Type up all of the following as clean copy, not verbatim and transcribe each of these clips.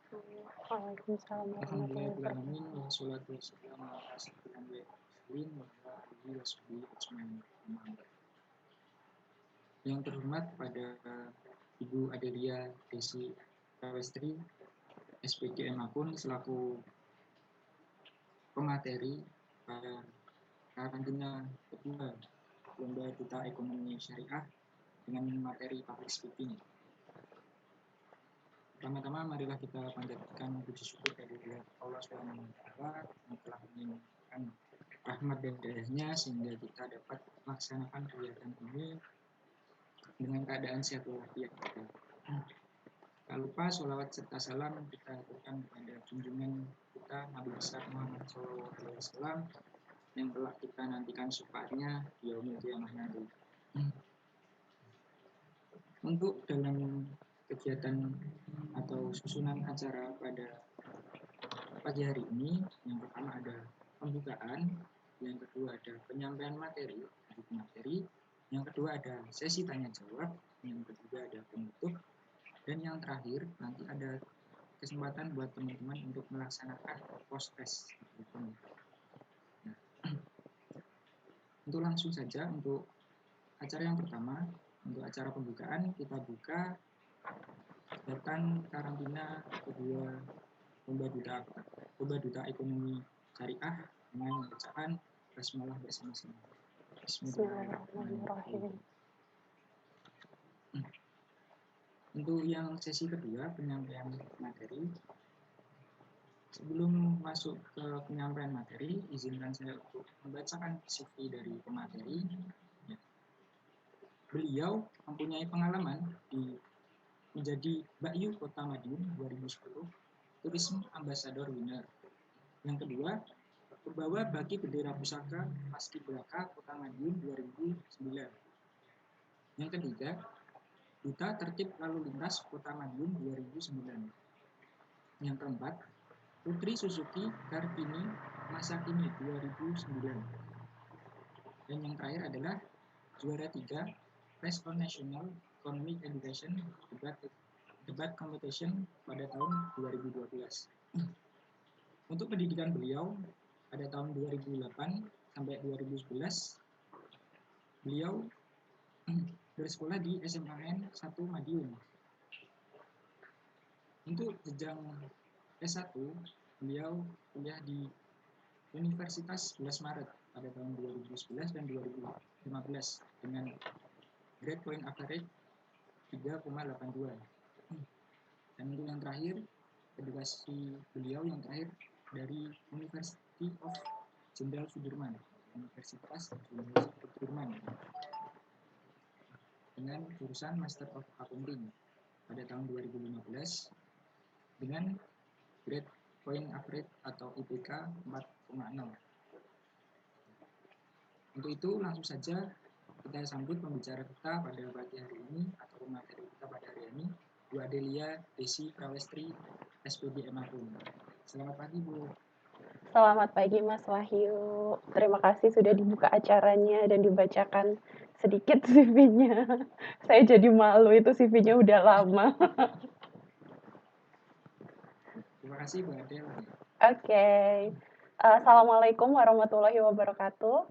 Waalaikumsalam warahmatullahi Alhamdulillahirrahmanirrahim. wabarakatuh. Wassalatu wassalamu ala asyrofil anbiya'i wal mursalin wa ala alihi washabihi ajmain. Yang terhormat pada Ibu Adelia Desi Rawestri, SPG Akun selaku pemateri pada karantina kedua Lomba Duta Ekonomi Syariah dengan materi public speaking. Pertama-tama marilah kita panjatkan puji syukur dari Allah Subhanahu wa taala yang telah menurunkan rahmat dan hidayahnya sehingga kita dapat melaksanakan kegiatan ini dengan keadaan sehat walafiat. Tak lupa sholawat serta salam kita aturkan kepada junjungan kita Nabi besar Muhammad SAW yang telah kita nantikan syafaatnya di yaumil qiyamah nanti. Untuk dalam kegiatan atau susunan acara pada pagi hari ini, yang pertama ada pembukaan, yang kedua ada penyampaian materi, yang kedua ada sesi tanya jawab, yang ketiga ada penutup, dan yang terakhir nanti ada kesempatan buat teman-teman untuk melaksanakan post test. Nah, untuk langsung saja untuk acara yang pertama, untuk acara pembukaan kita buka kegiatan karantina kedua Lomba Duta Ekonomi Syariah dengan bacaan basmalah bersama-sama. Bismillahirrahmanirrahim. Untuk yang sesi kedua, penyampaian materi. Sebelum masuk ke penyampaian materi, izinkan saya untuk membacakan CV dari pemateri. Beliau mempunyai pengalaman di menjadi Bakyu Kota Madiun 2010, Tourism Ambassador Winner. Yang kedua, pembawa baki bendera pusaka Paskibraka Kota Madiun 2009. Yang ketiga, Duta Tertib Lalu Lintas Kota Madiun 2009. Yang keempat, Putri Suzuki Kartini masa kini 2009. Dan yang terakhir adalah juara 3 Race on National Economic Education Debat Competition pada tahun 2012. Untuk pendidikan beliau pada tahun 2008 sampai 2011 beliau bersekolah di SMAN 1 Madiun. Untuk jenjang S1 beliau kuliah di Universitas 11 Maret pada tahun 2011 dan 2015 dengan grade point average 3,82. Dan untuk yang terakhir, edukasi beliau yang terakhir dari University of Jenderal Sudirman, Universitas Jenderal Sudirman, dengan jurusan Master of Accounting pada tahun 2015 dengan grade point average atau IPK 4,0. Untuk itu langsung saja kita sambut pembicara kita pada pagi hari ini atau materi kita pada hari ini, Bu Adelia Desi Rawestri, SPG Akun. Selamat pagi, Bu. Selamat pagi Mas Wahyu. Terima kasih sudah dibuka acaranya dan dibacakan sedikit CV-nya. Saya jadi malu, itu CV-nya udah lama. Terima kasih, Bu Adel. Oke. Assalamualaikum warahmatullahi wabarakatuh.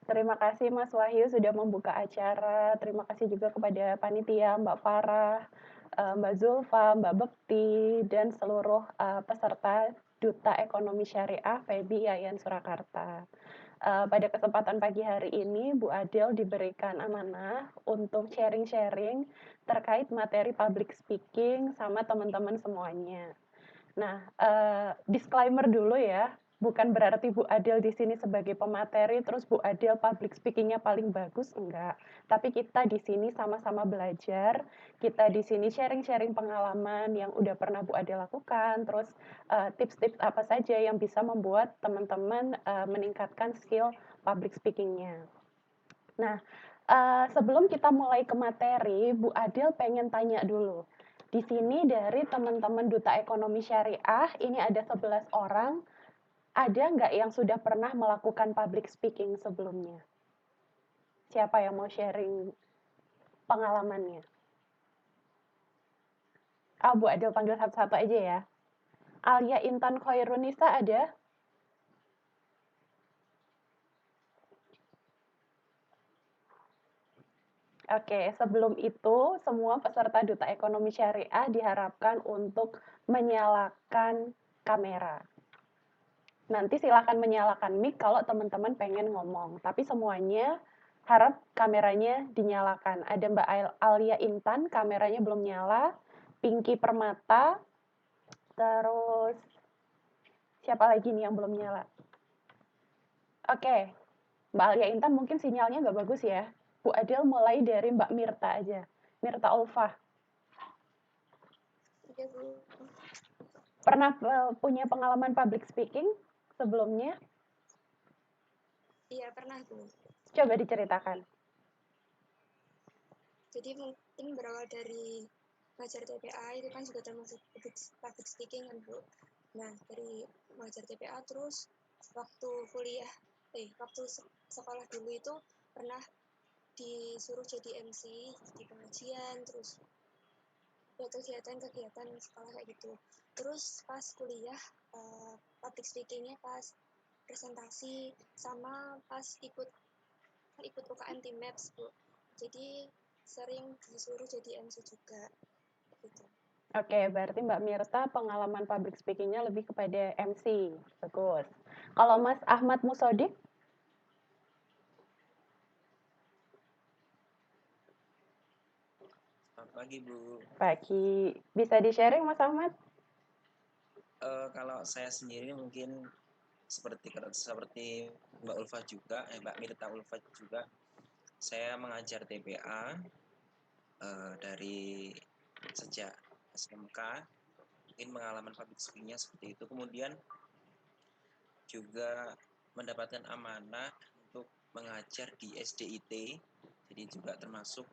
Terima kasih Mas Wahyu sudah membuka acara. Terima kasih juga kepada panitia, Mbak Farah, Mbak Zulfa, Mbak Bekti, dan seluruh peserta Duta Ekonomi Syariah FEBI Yayan Surakarta. Pada kesempatan pagi hari ini, Bu Adel diberikan amanah untuk sharing-sharing terkait materi public speaking sama teman-teman semuanya. Nah, disclaimer dulu ya, bukan berarti Bu Adel di sini sebagai pemateri, terus Bu Adel public speaking-nya paling bagus, enggak. Tapi kita di sini sama-sama belajar, kita di sini sharing-sharing pengalaman yang udah pernah Bu Adel lakukan, terus tips-tips apa saja yang bisa membuat teman-teman meningkatkan skill public speaking-nya. Nah, sebelum kita mulai ke materi, Bu Adel pengen tanya dulu. Di sini dari teman-teman Duta Ekonomi Syariah, ini ada 11 orang, ada nggak yang sudah pernah melakukan public speaking sebelumnya? Siapa yang mau sharing? pengalamannya? Bu Adil panggil satu-satu aja ya. Alia Intan Khairunisa ada? Oke, sebelum itu semua peserta Duta Ekonomi Syariah diharapkan untuk menyalakan kamera. Nanti silakan menyalakan mic kalau teman-teman pengen ngomong, tapi semuanya harap kameranya dinyalakan. Ada Mbak Alia Intan, kameranya belum nyala. Pinky Permata, terus siapa lagi nih yang belum nyala? Oke, Mbak Alia Intan mungkin sinyalnya nggak bagus ya. Bu Adil mulai dari Mbak Mirta aja. Mirta Ulfa. Oke, Bu. Pernah punya pengalaman public speaking sebelumnya? Iya, pernah, Bu. Coba diceritakan. Jadi mungkin berawal dari belajar TPA itu kan juga termasuk public speaking kan, Bu. Nah, dari belajar TPA terus waktu kuliah, waktu sekolah dulu itu pernah disuruh jadi MC di pengajian, terus ya kegiatan-kegiatan sekolah kayak gitu. Terus pas kuliah public speakingnya pas presentasi sama pas ikut UKM Team Maps, Bu. Jadi sering disuruh jadi MC juga gitu. Oke, berarti Mbak Mirta pengalaman public speaking-nya lebih kepada MC. Bagus. Kalau Mas Ahmad Musodik? Selamat pagi, Bu. Pagi. Bisa di-sharing, Mas Ahmad? Kalau saya sendiri mungkin seperti Mbak Ulfa juga, Mbak Mirta Ulfa juga, saya mengajar TPA dari sejak SMK, mungkin pengalaman public speaking-nya seperti itu. Kemudian juga mendapatkan amanah untuk mengajar di SDIT, jadi juga termasuk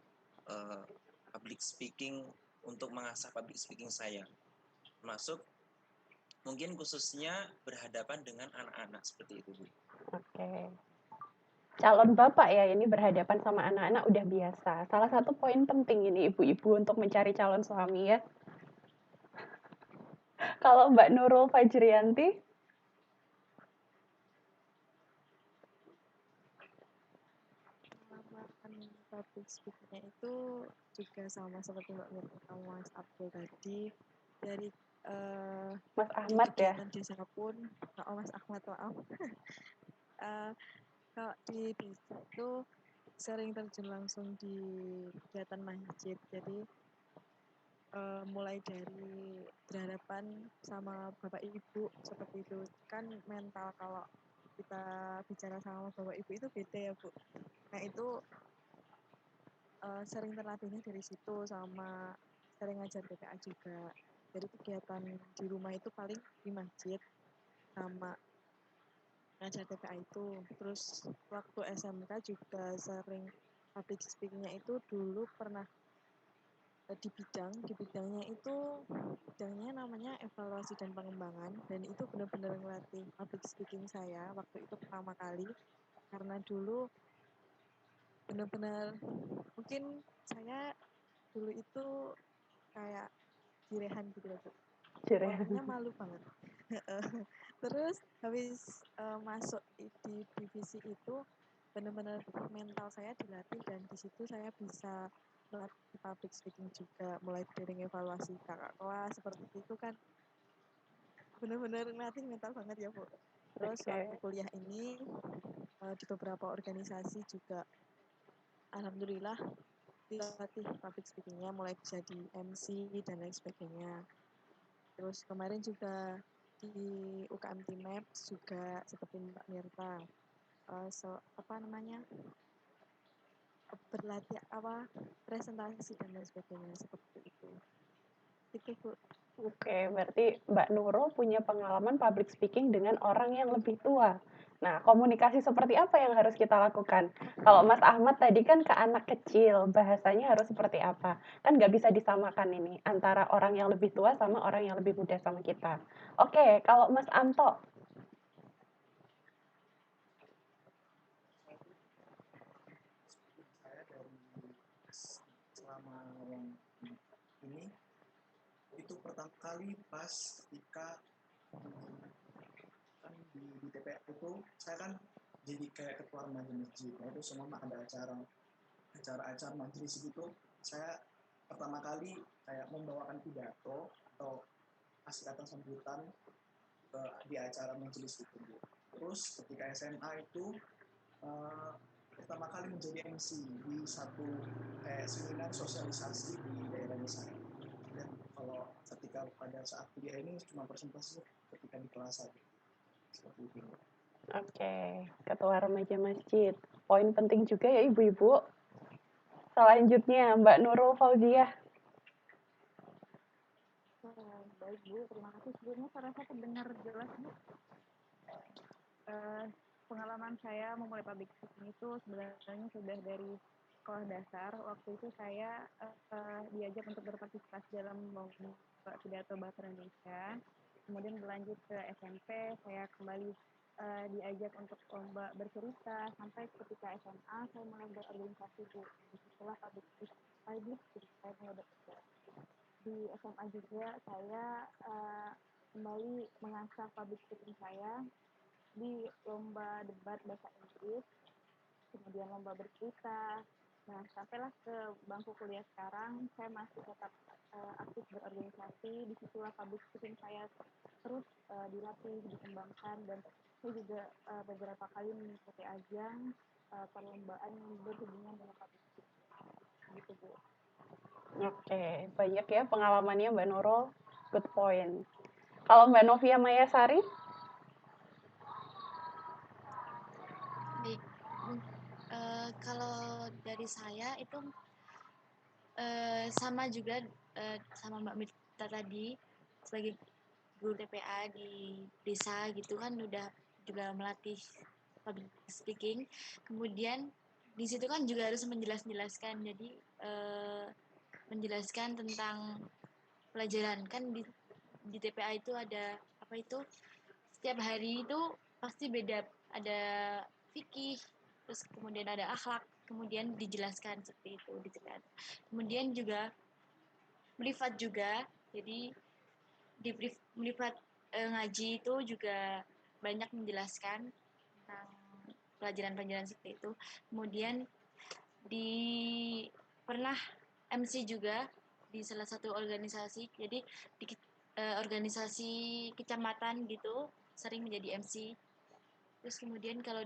public speaking untuk mengasah public speaking saya, termasuk mungkin khususnya berhadapan dengan anak-anak seperti itu, Bu. Oke. Calon bapak ya, ini berhadapan sama anak-anak udah biasa. Salah satu poin penting ini ibu-ibu untuk mencari calon suami ya. Kalau Mbak Nurul Fajrianti? Pengalaman public speaking-nya itu juga sama seperti Mbak Mirta sama Mas Abdul tadi. Dari Mas di Ahmad ya? kegiatan desa pun, Mas Ahmad, maaf. Kalau di desa itu sering terjun langsung di kegiatan masjid. Jadi mulai dari berhadapan sama Bapak Ibu seperti itu. Kan mental kalau kita bicara sama Bapak Ibu itu beda ya, Bu. Nah, itu sering terlatihnya dari situ, sama sering ngajar TPA juga. Jadi kegiatan di rumah itu paling di masjid sama ngajar TPA itu. Terus waktu SMK juga sering public speaking-nya itu dulu pernah di bidangnya itu bidangnya namanya evaluasi dan pengembangan, dan itu benar-benar ngelatih public speaking saya waktu itu pertama kali, karena dulu benar-benar mungkin saya dulu itu kayak jirehan gitu ya, Bu. Orangnya malu banget. Terus habis masuk di divisi itu benar-benar mental saya dilatih, dan di situ saya bisa melatih public speaking juga, mulai dari evaluasi kakak kelas seperti itu kan benar-benar ngelatih mental banget ya, Bu. Terus waktu kuliah ini di beberapa organisasi juga alhamdulillah dilatih public speaking-nya, mulai bisa di MC dan lain sebagainya. Terus kemarin juga di UKM Team Maps juga seperti Mbak Mirta, berlatih presentasi dan lain sebagainya seperti itu. Itu, Bu. Oke, berarti Mbak Nurul punya pengalaman public speaking dengan orang yang lebih tua. Nah, komunikasi seperti apa yang harus kita lakukan? Kalau Mas Ahmad tadi kan ke anak kecil, bahasanya harus seperti apa? Kan nggak bisa disamakan ini antara orang yang lebih tua sama orang yang lebih muda sama kita. Oke, kalau Mas Anto? Saya dari selama yang ini itu pertama kali pas ketika kan di TPA itu saya kan jadi kayak ketua remaja masjid. Nah, itu selama ada acara majelis gitu, saya pertama kali kayak membawakan pidato atau kasih kata sambutan di acara majelis itu. Terus ketika SMA itu pertama kali menjadi MC di satu seminar sosialisasi di daerah saya. Dan kalau ketika pada saat kuliah ini cuma presentasi ketika di kelas saja. Seperti itu. Oke, ketua remaja masjid. Poin penting juga ya ibu-ibu. Selanjutnya Mbak Nurul Fauziah. Baik Bu, terima kasih. Sebelumnya saya rasa terdengar jelas Bu. Pengalaman saya memulai public speaking itu sebenarnya sudah dari sekolah dasar. Waktu itu saya diajak untuk berpartisipasi dalam lomba pidato bahasa Indonesia. Kemudian berlanjut ke SMP, saya kembali diajak untuk lomba bercerita. Sampai ketika SMA, saya mulai berorganisasi Bu. Setelah public speaking saya mulai bekerja. Di SMA juga saya kembali mengasah public speaking saya di lomba debat bahasa Inggris, kemudian lomba bercerita. Nah, sampailah ke bangku kuliah sekarang, saya masih tetap aktif berorganisasi. Disitulah public speaking saya terus dilatih, dikembangkan, dan saya juga beberapa kali mengikuti ajang perlombaan yang berhubungan dengan public speaking. Gitu Bu. Oke, banyak ya pengalamannya Mbak Nurul. Good point. Kalau Mbak Novia Mayasari? Baik, kalau dari saya itu sama juga sama Mbak Mita tadi, sebagai guru TPA di desa gitu kan udah juga melatih public speaking. Kemudian di situ kan juga harus menjelaskan, jadi menjelaskan tentang pelajaran kan di TPA itu ada apa itu, setiap hari itu pasti beda, ada fikih, terus kemudian ada akhlak, kemudian dijelaskan seperti itu di TPA. Kemudian juga privat juga, jadi di privat ngaji itu juga banyak menjelaskan tentang pelajaran-pelajaran seperti itu. Kemudian pernah MC juga di salah satu organisasi, jadi di organisasi kecamatan gitu sering menjadi MC. Terus kemudian kalau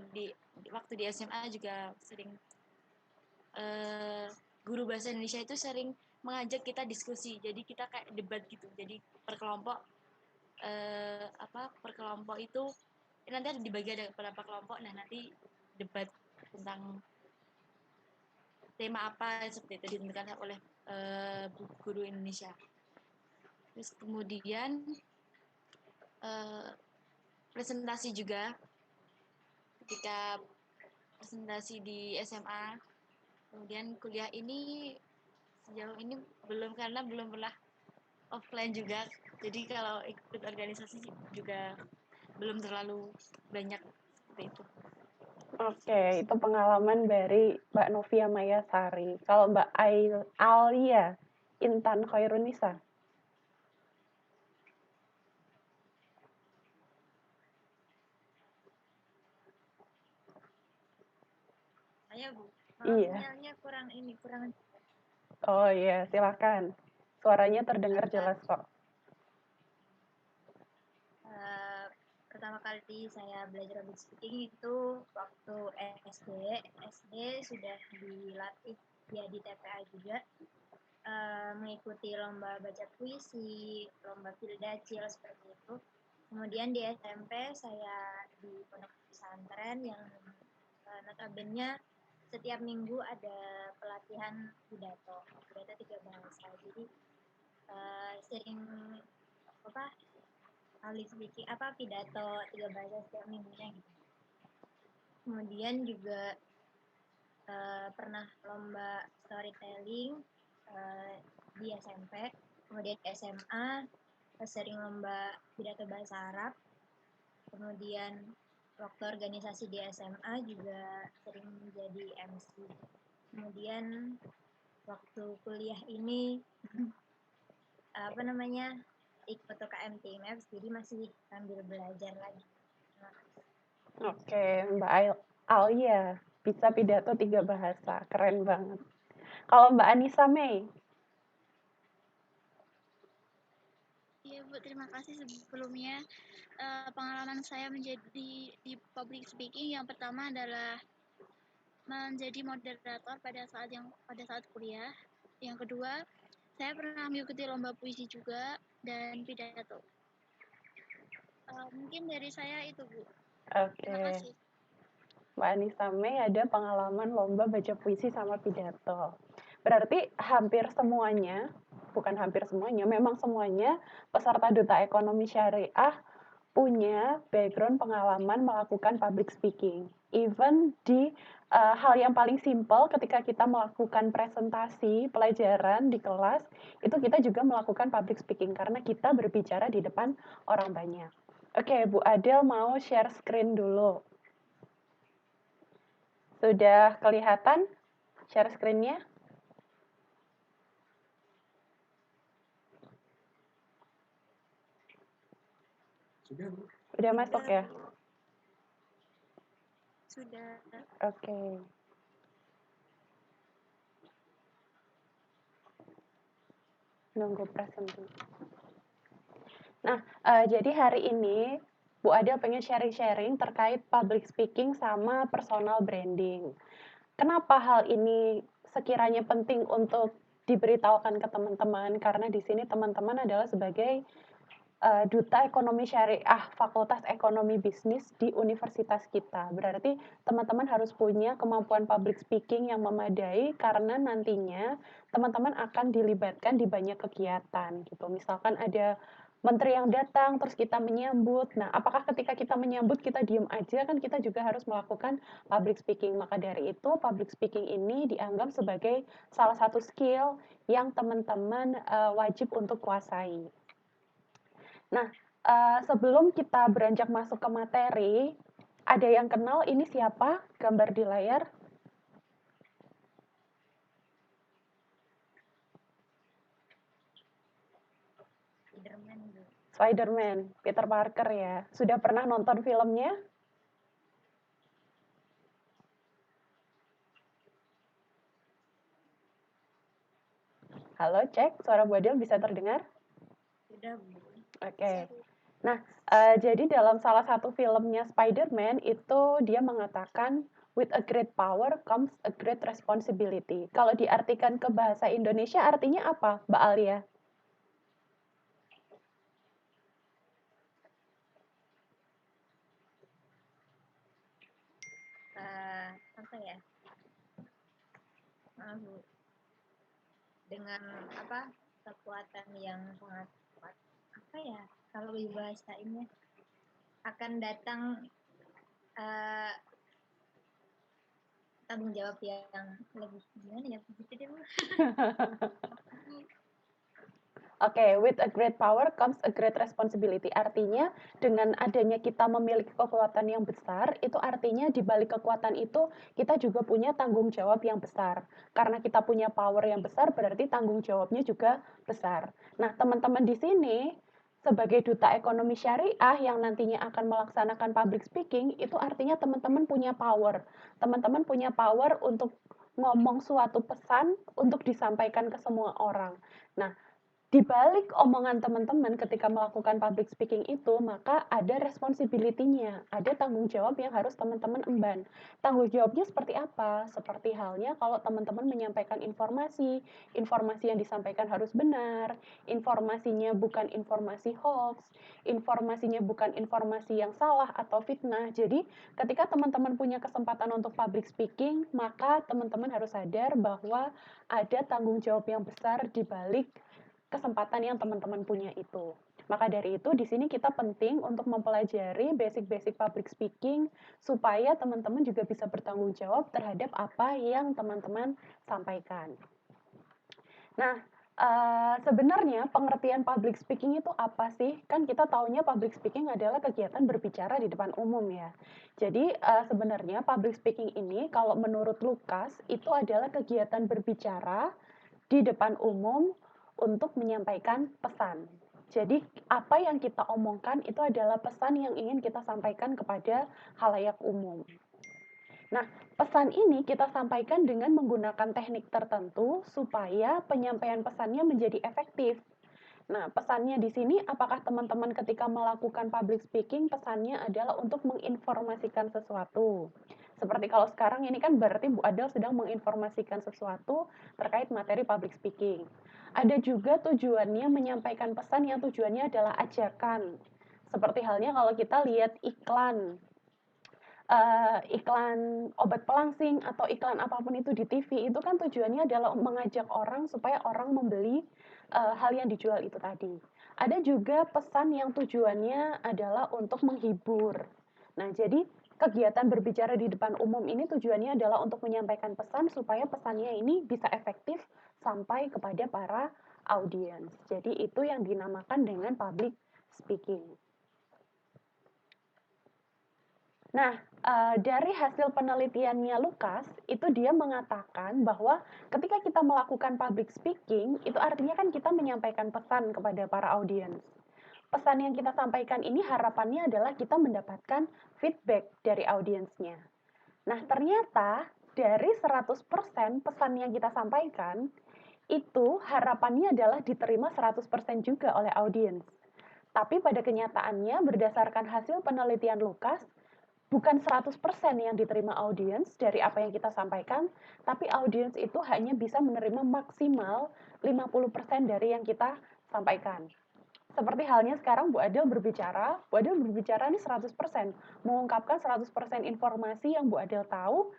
waktu di SMA juga sering guru bahasa Indonesia itu sering mengajak kita diskusi, jadi kita kayak debat gitu, jadi per kelompok itu nanti ada dibagi ada beberapa kelompok, nah nanti debat tentang tema apa seperti itu ditentukan oleh guru Indonesia. Terus kemudian presentasi juga ketika presentasi di SMA. Kemudian kuliah ini sejauh ini belum, karena belum pernah offline juga, jadi kalau ikut organisasi juga belum terlalu banyak seperti itu. Oke, itu pengalaman dari Mbak Novia Mayasari. Kalau Mbak Alia Intan Khairunisa? Saya Bu, Iya. sinyalnya kurang. Oh iya, silakan. Suaranya terdengar jelas kok. Pertama kali saya belajar public speaking itu waktu SD sudah dilatih ya di TPA juga, mengikuti lomba baca puisi, lomba Fildacil seperti itu. Kemudian di SMP saya di pondok pesantren yang notabene setiap minggu ada pelatihan pidato 3 bahasa. Jadi sering pidato 3 bahasa setiap minggunya gitu. Kemudian juga pernah lomba storytelling di SMP. Kemudian di SMA sering lomba pidato bahasa Arab. Kemudian waktu organisasi di SMA juga sering menjadi MC. Kemudian waktu kuliah ini apa namanya ikut UKM TMF, jadi masih sambil belajar lagi. Oke, Mbak Alia bisa pidato 3 bahasa, keren banget. Kalau Mbak Anissa Mei, Iya Bu, terima kasih sebelumnya. Pengalaman saya menjadi di public speaking yang pertama adalah menjadi moderator pada saat kuliah. Yang kedua, saya pernah mengikuti lomba puisi juga dan pidato. Mungkin dari saya itu Bu. Terima oke. kasih. Mbak Anissa Mei ada pengalaman lomba baca puisi sama pidato. Berarti hampir semuanya, bukan hampir semuanya, memang semuanya peserta Duta Ekonomi Syariah punya background pengalaman melakukan public speaking. Even di hal yang paling simpel ketika kita melakukan presentasi pelajaran di kelas, itu kita juga melakukan public speaking karena kita berbicara di depan orang banyak. Oke, Bu Adel mau share screen dulu. Sudah kelihatan share screen-nya? Sudah, Bu. Sudah masuk ya? Sudah. Oke. Nunggu presentasi. Nah, jadi hari ini Bu Adel pengen sharing-sharing terkait public speaking sama personal branding. Kenapa hal ini sekiranya penting untuk diberitahukan ke teman-teman? Karena di sini teman-teman adalah sebagai Duta Ekonomi Syariah Fakultas Ekonomi Bisnis di universitas kita. Berarti teman-teman harus punya kemampuan public speaking yang memadai karena nantinya teman-teman akan dilibatkan di banyak kegiatan gitu. Misalkan ada menteri yang datang terus kita menyambut. Nah, apakah ketika kita menyambut kita diem aja? Kan kita juga harus melakukan public speaking. Maka dari itu public speaking ini dianggap sebagai salah satu skill yang teman-teman wajib untuk kuasai. Nah, sebelum kita beranjak masuk ke materi, ada yang kenal ini siapa? Gambar di layar. Spider-Man, Peter Parker ya. Sudah pernah nonton filmnya? Halo, cek. Suara Bu Adel bisa terdengar? Sudah Bu. Oke. Nah, jadi dalam salah satu filmnya Spider-Man itu dia mengatakan with a great power comes a great responsibility. Kalau diartikan ke bahasa Indonesia artinya apa, Mbak Alia? Apa ya? Maaf Bu. Dengan apa kekuatan yang sangat kuat, apa ya kalau dibahasainnya, akan datang tanggung jawab yang lebih gimana ya begitu deh Bu. Oke, with a great power comes a great responsibility. Artinya dengan adanya kita memiliki kekuatan yang besar, itu artinya di balik kekuatan itu kita juga punya tanggung jawab yang besar. Karena kita punya power yang besar, berarti tanggung jawabnya juga besar. Nah, teman-teman di sini sebagai duta ekonomi syariah yang nantinya akan melaksanakan public speaking, itu artinya teman-teman punya power. Teman-teman punya power untuk ngomong suatu pesan untuk disampaikan ke semua orang. Nah, di balik omongan teman-teman ketika melakukan public speaking itu, maka ada responsibility-nya, ada tanggung jawab yang harus teman-teman emban. Tanggung jawabnya seperti apa? Seperti halnya kalau teman-teman menyampaikan informasi, informasi yang disampaikan harus benar, informasinya bukan informasi hoax, informasinya bukan informasi yang salah atau fitnah. Jadi, ketika teman-teman punya kesempatan untuk public speaking, maka teman-teman harus sadar bahwa ada tanggung jawab yang besar di balik kesempatan yang teman-teman punya itu. Maka dari itu di sini kita penting untuk mempelajari basic-basic public speaking supaya teman-teman juga bisa bertanggung jawab terhadap apa yang teman-teman sampaikan. Nah, sebenarnya pengertian public speaking itu apa sih? Kan kita taunya public speaking adalah kegiatan berbicara di depan umum ya. Jadi sebenarnya public speaking ini kalau menurut Lukas itu adalah kegiatan berbicara di depan umum untuk menyampaikan pesan. Jadi apa yang kita omongkan itu adalah pesan yang ingin kita sampaikan kepada khalayak umum. Nah, pesan ini kita sampaikan dengan menggunakan teknik tertentu supaya penyampaian pesannya menjadi efektif. Nah, pesannya di sini apakah teman-teman ketika melakukan public speaking pesannya adalah untuk menginformasikan sesuatu. Seperti kalau sekarang ini kan berarti Bu Adel sedang menginformasikan sesuatu terkait materi public speaking. Ada juga tujuannya menyampaikan pesan yang tujuannya adalah ajakan. Seperti halnya kalau kita lihat iklan obat pelangsing atau iklan apapun itu di TV, itu kan tujuannya adalah mengajak orang supaya orang membeli hal yang dijual itu tadi. Ada juga pesan yang tujuannya adalah untuk menghibur. Nah, jadi kegiatan berbicara di depan umum ini tujuannya adalah untuk menyampaikan pesan supaya pesannya ini bisa efektif sampai kepada para audiens. Jadi itu yang dinamakan dengan public speaking. Nah, dari hasil penelitiannya Lukas, itu dia mengatakan bahwa ketika kita melakukan public speaking, itu artinya kan kita menyampaikan pesan kepada para audiens. Pesan yang kita sampaikan ini harapannya adalah kita mendapatkan feedback dari audiensnya. Nah, ternyata dari 100% pesan yang kita sampaikan, itu harapannya adalah diterima 100% juga oleh audiens. Tapi pada kenyataannya berdasarkan hasil penelitian Lukas, bukan 100% yang diterima audiens dari apa yang kita sampaikan, tapi audiens itu hanya bisa menerima maksimal 50% dari yang kita sampaikan. Seperti halnya sekarang Bu Adel berbicara ini 100%, mengungkapkan 100% informasi yang Bu Adel tahu,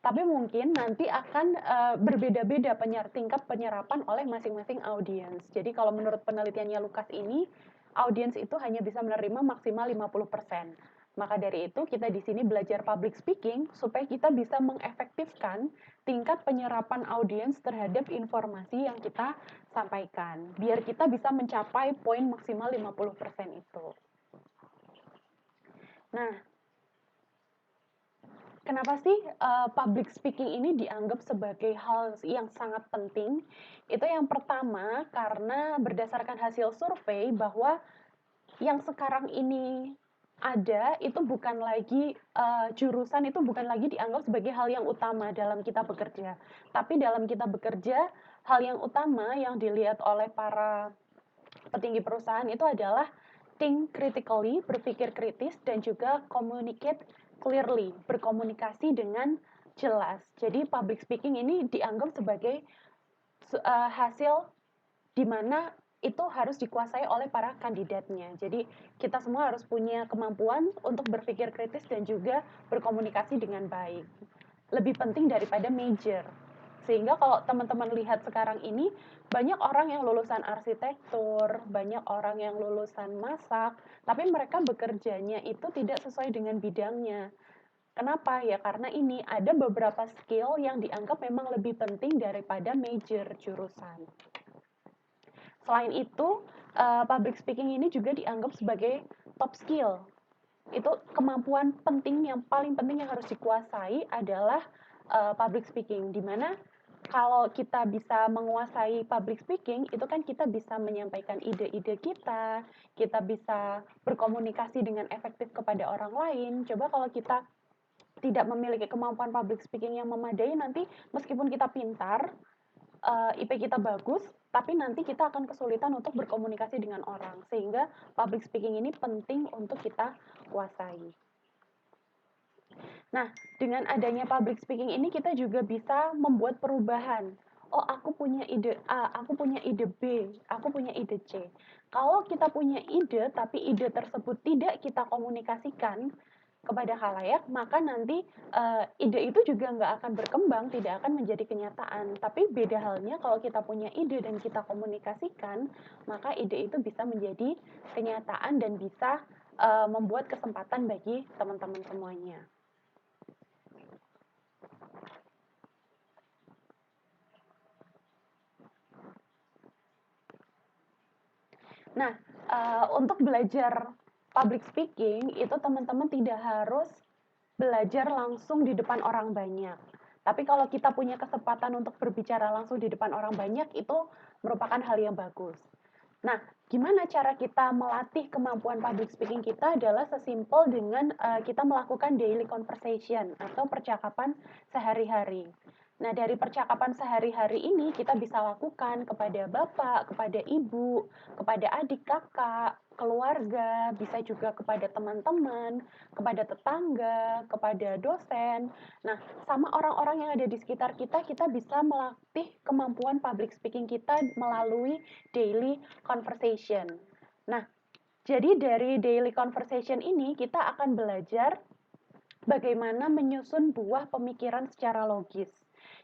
tapi mungkin nanti akan berbeda-beda tingkat penyerapan oleh masing-masing audiens. Jadi kalau menurut penelitiannya Lukas ini, audiens itu hanya bisa menerima maksimal 50%. Maka dari itu kita di sini belajar public speaking supaya kita bisa mengefektifkan tingkat penyerapan audiens terhadap informasi yang kita sampaikan. Biar kita bisa mencapai poin maksimal 50% itu. Nah, kenapa sih public speaking ini dianggap sebagai hal yang sangat penting? Itu yang pertama karena berdasarkan hasil survei bahwa yang sekarang ini ada itu bukan lagi jurusan itu bukan lagi dianggap sebagai hal yang utama dalam kita bekerja. Tapi dalam kita bekerja, hal yang utama yang dilihat oleh para petinggi perusahaan itu adalah think critically, berpikir kritis, dan juga communicate clearly, berkomunikasi dengan jelas. Jadi public speaking ini dianggap sebagai hasil di mana itu harus dikuasai oleh para kandidatnya. Jadi kita semua harus punya kemampuan untuk berpikir kritis dan juga berkomunikasi dengan baik. Lebih penting daripada major. Sehingga kalau teman-teman lihat sekarang ini, banyak orang yang lulusan arsitektur, banyak orang yang lulusan masak, tapi mereka bekerjanya itu tidak sesuai dengan bidangnya. Kenapa? Ya karena ini ada beberapa skill yang dianggap memang lebih penting daripada major jurusan. Selain itu, public speaking ini juga dianggap sebagai top skill. Itu kemampuan penting yang paling penting yang harus dikuasai adalah public speaking. Dimana kalau kita bisa menguasai public speaking, itu kan kita bisa menyampaikan ide-ide kita bisa berkomunikasi dengan efektif kepada orang lain. Coba kalau kita tidak memiliki kemampuan public speaking yang memadai, nanti meskipun kita pintar, IP kita bagus, tapi nanti kita akan kesulitan untuk berkomunikasi dengan orang. Sehingga public speaking ini penting untuk kita kuasai. Nah, dengan adanya public speaking ini kita juga bisa membuat perubahan. Oh, aku punya ide A, aku punya ide B, aku punya ide C. Kalau kita punya ide, tapi ide tersebut tidak kita komunikasikan kepada khalayak, maka nanti ide itu juga nggak akan berkembang, tidak akan menjadi kenyataan. Tapi beda halnya kalau kita punya ide dan kita komunikasikan, maka ide itu bisa menjadi kenyataan dan bisa membuat kesempatan bagi teman-teman semuanya. Nah, untuk belajar public speaking itu teman-teman tidak harus belajar langsung di depan orang banyak. Tapi kalau kita punya kesempatan untuk berbicara langsung di depan orang banyak, itu merupakan hal yang bagus. Nah, gimana cara kita melatih kemampuan public speaking kita adalah sesimpel dengan kita melakukan daily conversation atau percakapan sehari-hari. Nah, dari percakapan sehari-hari ini kita bisa lakukan kepada bapak, kepada ibu, kepada adik kakak, keluarga, bisa juga kepada teman-teman, kepada tetangga, kepada dosen. Nah, sama orang-orang yang ada di sekitar kita, kita bisa melatih kemampuan public speaking kita melalui daily conversation. Nah, jadi dari daily conversation ini kita akan belajar bagaimana menyusun buah pemikiran secara logis.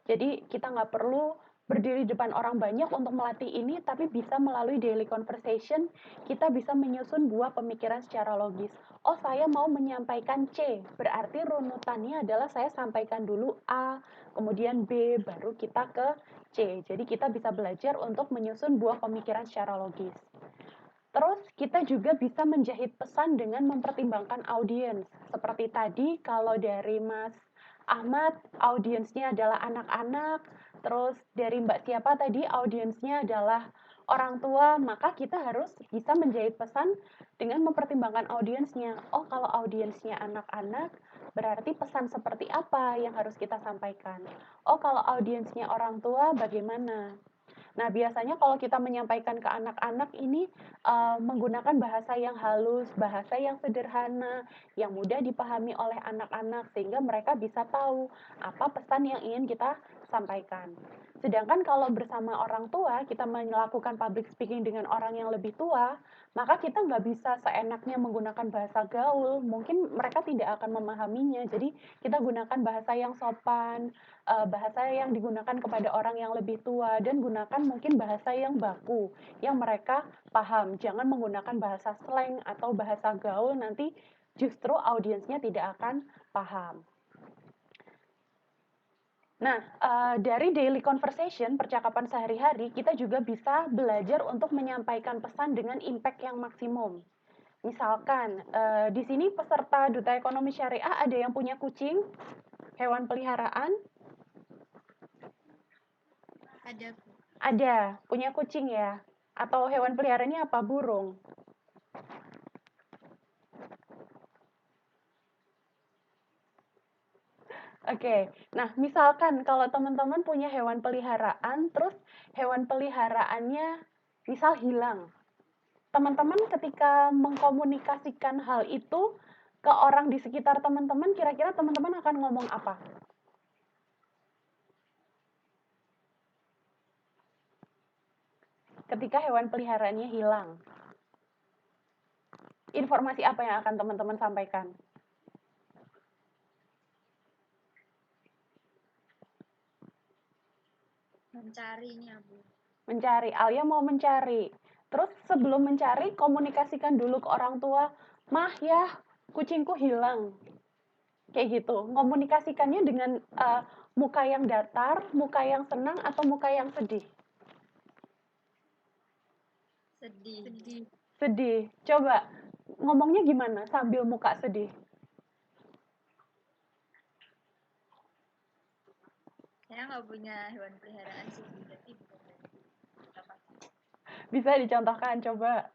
Jadi kita nggak perlu berdiri di depan orang banyak untuk melatih ini, tapi bisa melalui daily conversation, kita bisa menyusun buah pemikiran secara logis. Oh, saya mau menyampaikan C, berarti runutannya adalah saya sampaikan dulu A, kemudian B, baru kita ke C. Jadi kita bisa belajar untuk menyusun buah pemikiran secara logis. Terus kita juga bisa menjahit pesan dengan mempertimbangkan audiens. Seperti tadi kalau dari Mas Ahmad, audiensnya adalah anak-anak. Terus dari Mbak siapa tadi, audiensnya adalah orang tua. Maka kita harus bisa menjahit pesan dengan mempertimbangkan audiensnya. Oh, kalau audiensnya anak-anak, berarti pesan seperti apa yang harus kita sampaikan? Oh, kalau audiensnya orang tua, bagaimana? Nah, biasanya kalau kita menyampaikan ke anak-anak ini menggunakan bahasa yang halus, bahasa yang sederhana, yang mudah dipahami oleh anak-anak sehingga mereka bisa tahu apa pesan yang ingin kita sampaikan. Sedangkan kalau bersama orang tua, kita melakukan public speaking dengan orang yang lebih tua, maka kita nggak bisa seenaknya menggunakan bahasa gaul. Mungkin mereka tidak akan memahaminya. Jadi kita gunakan bahasa yang sopan, bahasa yang digunakan kepada orang yang lebih tua, dan gunakan mungkin bahasa yang baku yang mereka paham. Jangan menggunakan bahasa slang atau bahasa gaul, nanti justru audiensnya tidak akan paham. Nah, dari daily conversation, percakapan sehari-hari, kita juga bisa belajar untuk menyampaikan pesan dengan impact yang maksimum. Misalkan, di sini peserta Duta Ekonomi Syariah ada yang punya kucing, hewan peliharaan? Ada, Bu. Ada, punya kucing ya? Atau hewan peliharaannya apa? Burung? Oke, nah misalkan kalau teman-teman punya hewan peliharaan, terus hewan peliharaannya misal hilang. Teman-teman ketika mengkomunikasikan hal itu ke orang di sekitar teman-teman, kira-kira teman-teman akan ngomong apa? Ketika hewan peliharaannya hilang. Informasi apa yang akan teman-teman sampaikan? Mencarinya, Bu. Mencari, Alia mau mencari. Terus sebelum mencari, komunikasikan dulu ke orang tua, Mah ya, kucingku hilang. Kayak gitu. Komunikasikannya dengan muka yang datar, muka yang senang, atau muka yang sedih? Sedih. Sedih. Coba ngomongnya gimana sambil muka sedih? Saya nggak punya hewan peliharaan sih, Bu. Jadi bukan apa. Bisa dicontohkan, coba.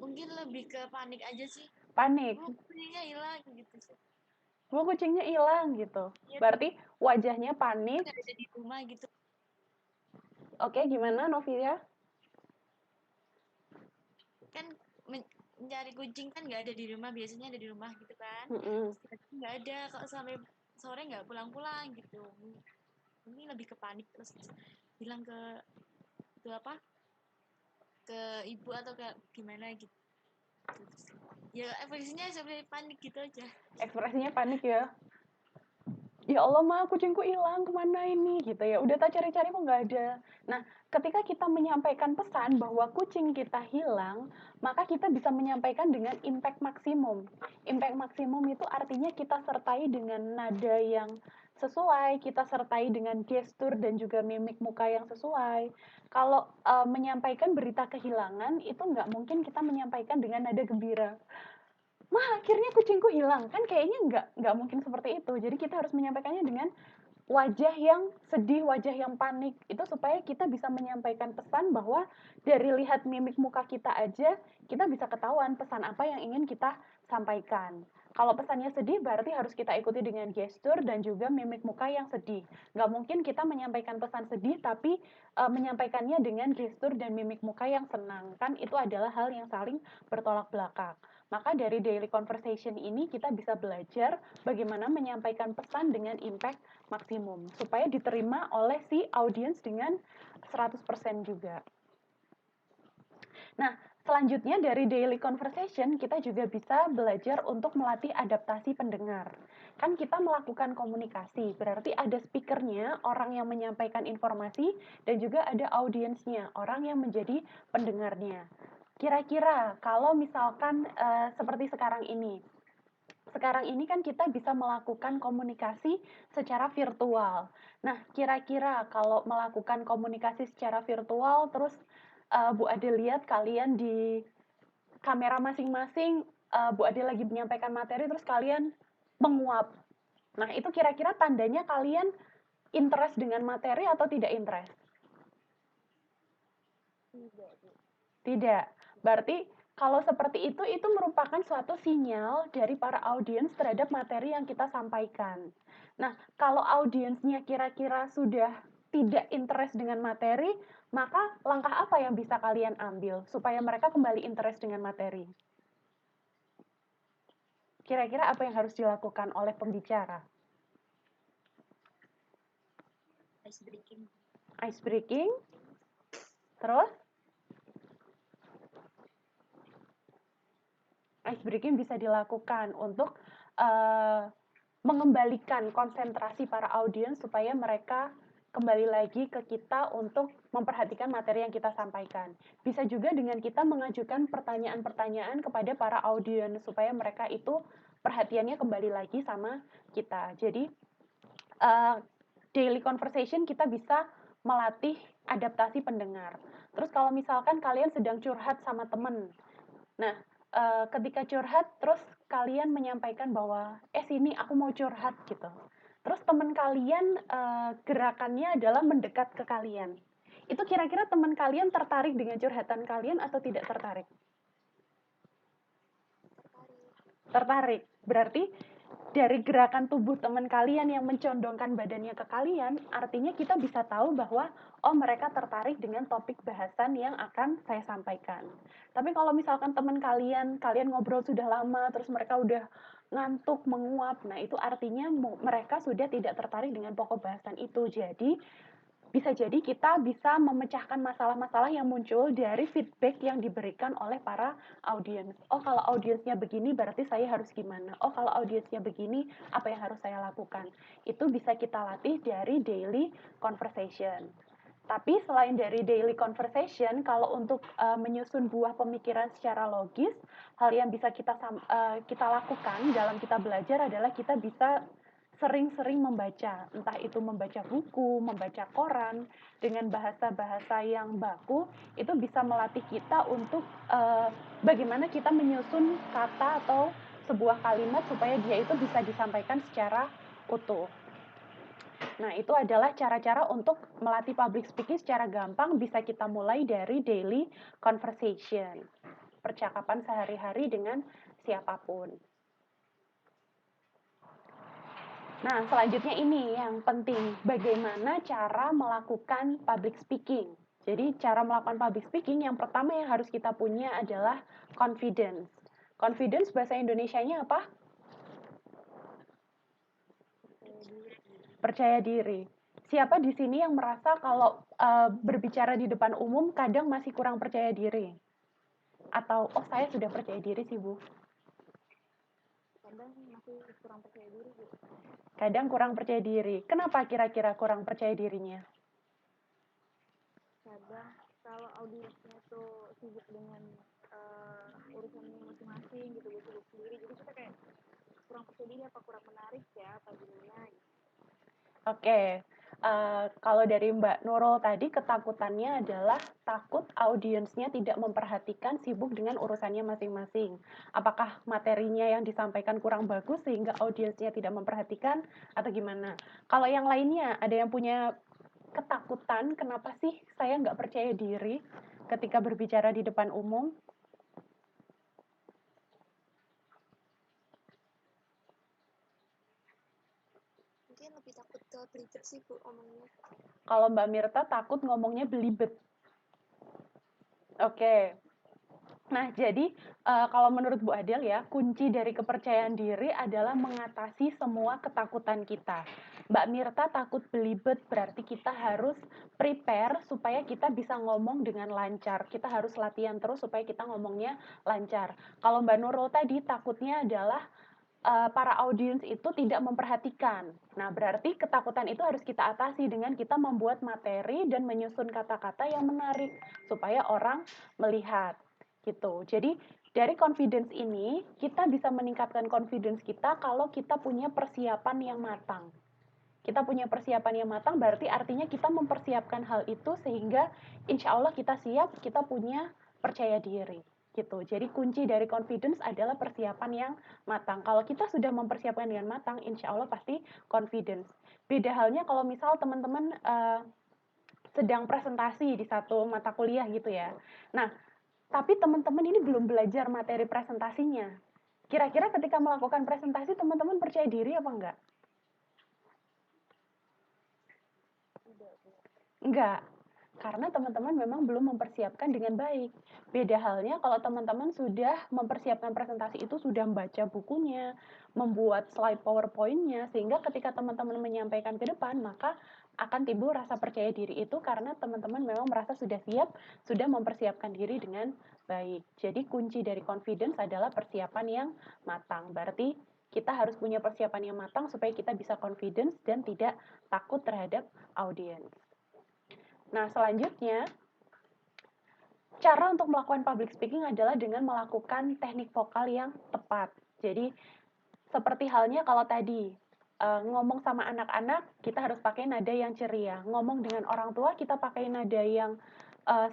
Mungkin lebih ke panik aja sih. Panik. Bu, kucingnya hilang gitu sih. Bu, kucingnya hilang gitu. Berarti wajahnya panik. Nggak ada di rumah gitu. Oke, gimana Novia? Kan mencari kucing kan nggak ada di rumah, biasanya ada di rumah gitu kan. Nggak ada, kalau sampai sore nggak pulang-pulang gitu. Ini lebih ke panik, terus bilang ke apa, ke ibu atau ke gimana gitu. Ya ekspresinya seperti panik gitu aja. Ekspresinya panik ya? Ya Allah mah kucingku hilang, kemana ini gitu ya, udah tak cari-cari kok nggak ada. Nah, ketika kita menyampaikan pesan bahwa kucing kita hilang, maka kita bisa menyampaikan dengan impact maksimum. Impact maksimum itu artinya kita sertai dengan nada yang sesuai, kita sertai dengan gestur dan juga mimik muka yang sesuai. Kalau menyampaikan berita kehilangan, itu nggak mungkin kita menyampaikan dengan nada gembira. akhirnya kucingku hilang." Kan kayaknya nggak mungkin seperti itu. Jadi kita harus menyampaikannya dengan wajah yang sedih, wajah yang panik, itu supaya kita bisa menyampaikan pesan bahwa dari lihat mimik muka kita aja, kita bisa ketahuan pesan apa yang ingin kita sampaikan. Kalau pesannya sedih, berarti harus kita ikuti dengan gestur dan juga mimik muka yang sedih. Nggak mungkin kita menyampaikan pesan sedih, tapi menyampaikannya dengan gestur dan mimik muka yang senang. Kan itu adalah hal yang saling bertolak belakang. Maka dari daily conversation ini kita bisa belajar bagaimana menyampaikan pesan dengan impact maksimum supaya diterima oleh si audiens dengan 100% juga. Nah, selanjutnya dari daily conversation kita juga bisa belajar untuk melatih adaptasi pendengar. Kan kita melakukan komunikasi, berarti ada speakernya, orang yang menyampaikan informasi, dan juga ada audiensnya, orang yang menjadi pendengarnya. Kira-kira kalau misalkan seperti sekarang ini kan kita bisa melakukan komunikasi secara virtual. Nah, kira-kira kalau melakukan komunikasi secara virtual, terus Bu Ade lihat kalian di kamera masing-masing, Bu Ade lagi menyampaikan materi, terus kalian menguap. Nah, itu kira-kira tandanya kalian interest dengan materi atau tidak interest? Tidak. Berarti kalau seperti itu merupakan suatu sinyal dari para audiens terhadap materi yang kita sampaikan. Nah, kalau audiensnya kira-kira sudah tidak interest dengan materi, maka langkah apa yang bisa kalian ambil supaya mereka kembali interest dengan materi? Kira-kira apa yang harus dilakukan oleh pembicara? Ice breaking. Ice breaking. Terus? Ice breaking bisa dilakukan untuk mengembalikan konsentrasi para audiens supaya mereka kembali lagi ke kita untuk memperhatikan materi yang kita sampaikan. Bisa juga dengan kita mengajukan pertanyaan-pertanyaan kepada para audiens supaya mereka itu perhatiannya kembali lagi sama kita. Jadi daily conversation kita bisa melatih adaptasi pendengar. Terus kalau misalkan kalian sedang curhat sama temen, nah ketika curhat terus kalian menyampaikan bahwa sini aku mau curhat gitu. Terus teman kalian gerakannya adalah mendekat ke kalian. Itu kira-kira teman kalian tertarik dengan curhatan kalian atau tidak tertarik? Tertarik. Berarti dari gerakan tubuh teman kalian yang mencondongkan badannya ke kalian, artinya kita bisa tahu bahwa oh mereka tertarik dengan topik bahasan yang akan saya sampaikan. Tapi kalau misalkan teman kalian ngobrol sudah lama, terus mereka udah ngantuk, menguap, nah itu artinya mereka sudah tidak tertarik dengan pokok bahasan itu. Jadi bisa jadi kita bisa memecahkan masalah-masalah yang muncul dari feedback yang diberikan oleh para audiens. Oh, kalau audiensnya begini berarti saya harus gimana? Oh, kalau audiensnya begini, apa yang harus saya lakukan? Itu bisa kita latih dari daily conversation. Tapi selain dari daily conversation, kalau untuk menyusun buah pemikiran secara logis, hal yang bisa kita lakukan dalam kita belajar adalah kita bisa sering-sering membaca, entah itu membaca buku, membaca koran, dengan bahasa-bahasa yang baku, itu bisa melatih kita untuk bagaimana kita menyusun kata atau sebuah kalimat supaya dia itu bisa disampaikan secara utuh. Nah, itu adalah cara-cara untuk melatih public speaking secara gampang, bisa kita mulai dari daily conversation, percakapan sehari-hari dengan siapapun. Nah, selanjutnya ini yang penting, bagaimana cara melakukan public speaking. Jadi, cara melakukan public speaking yang pertama yang harus kita punya adalah confidence. Confidence bahasa Indonesianya apa? Percaya diri. Siapa di sini yang merasa kalau berbicara di depan umum kadang masih kurang percaya diri? Atau, oh saya sudah percaya diri sih, Bu. Kadang masih kurang percaya diri, Bu. Kadang kurang percaya diri. Kenapa kira-kira kurang percaya dirinya? Kadang kalau audiensnya itu sibuk dengan urusannya masing-masing gitu, sibuk sendiri, jadi kita kayak kurang percaya diri apa kurang menarik ya apa gimana gitu. Oke. Kalau dari Mbak Nurul tadi ketakutannya adalah takut audiensnya tidak memperhatikan, sibuk dengan urusannya masing-masing. Apakah materinya yang disampaikan kurang bagus sehingga audiensnya tidak memperhatikan atau gimana? Kalau yang lainnya, ada yang punya ketakutan, kenapa sih saya nggak percaya diri ketika berbicara di depan umum? Mungkin lebih takut ke belibet sih Bu omongnya. Kalau Mbak Mirta takut ngomongnya belibet. Oke. Nah, jadi kalau menurut Bu Adel ya, kunci dari kepercayaan diri adalah mengatasi semua ketakutan kita. Mbak Mirta takut belibet, berarti kita harus prepare supaya kita bisa ngomong dengan lancar. Kita harus latihan terus supaya kita ngomongnya lancar. Kalau Mbak Nurul tadi takutnya adalah para audiens itu tidak memperhatikan. Nah, berarti ketakutan itu harus kita atasi dengan kita membuat materi dan menyusun kata-kata yang menarik supaya orang melihat gitu. Jadi dari confidence ini kita bisa meningkatkan confidence kita kalau kita punya persiapan yang matang. Kita punya persiapan yang matang berarti artinya kita mempersiapkan hal itu sehingga insya Allah kita siap, kita punya percaya diri gitu. Jadi kunci dari confidence adalah persiapan yang matang. Kalau kita sudah mempersiapkan dengan matang, insya Allah pasti confidence. Beda halnya kalau misal teman-teman sedang presentasi di satu mata kuliah gitu ya. Nah, tapi teman-teman ini belum belajar materi presentasinya. Kira-kira ketika melakukan presentasi, teman-teman percaya diri apa enggak? Enggak, karena teman-teman memang belum mempersiapkan dengan baik. Beda halnya kalau teman-teman sudah mempersiapkan presentasi itu, sudah membaca bukunya, membuat slide PowerPoint-nya, sehingga ketika teman-teman menyampaikan ke depan, maka akan timbul rasa percaya diri itu karena teman-teman memang merasa sudah siap, sudah mempersiapkan diri dengan baik. Jadi kunci dari confidence adalah persiapan yang matang. Berarti kita harus punya persiapan yang matang supaya kita bisa confidence dan tidak takut terhadap audiens. Nah, selanjutnya, cara untuk melakukan public speaking adalah dengan melakukan teknik vokal yang tepat. Jadi, seperti halnya kalau tadi, ngomong sama anak-anak, kita harus pakai nada yang ceria. Ngomong dengan orang tua, kita pakai nada yang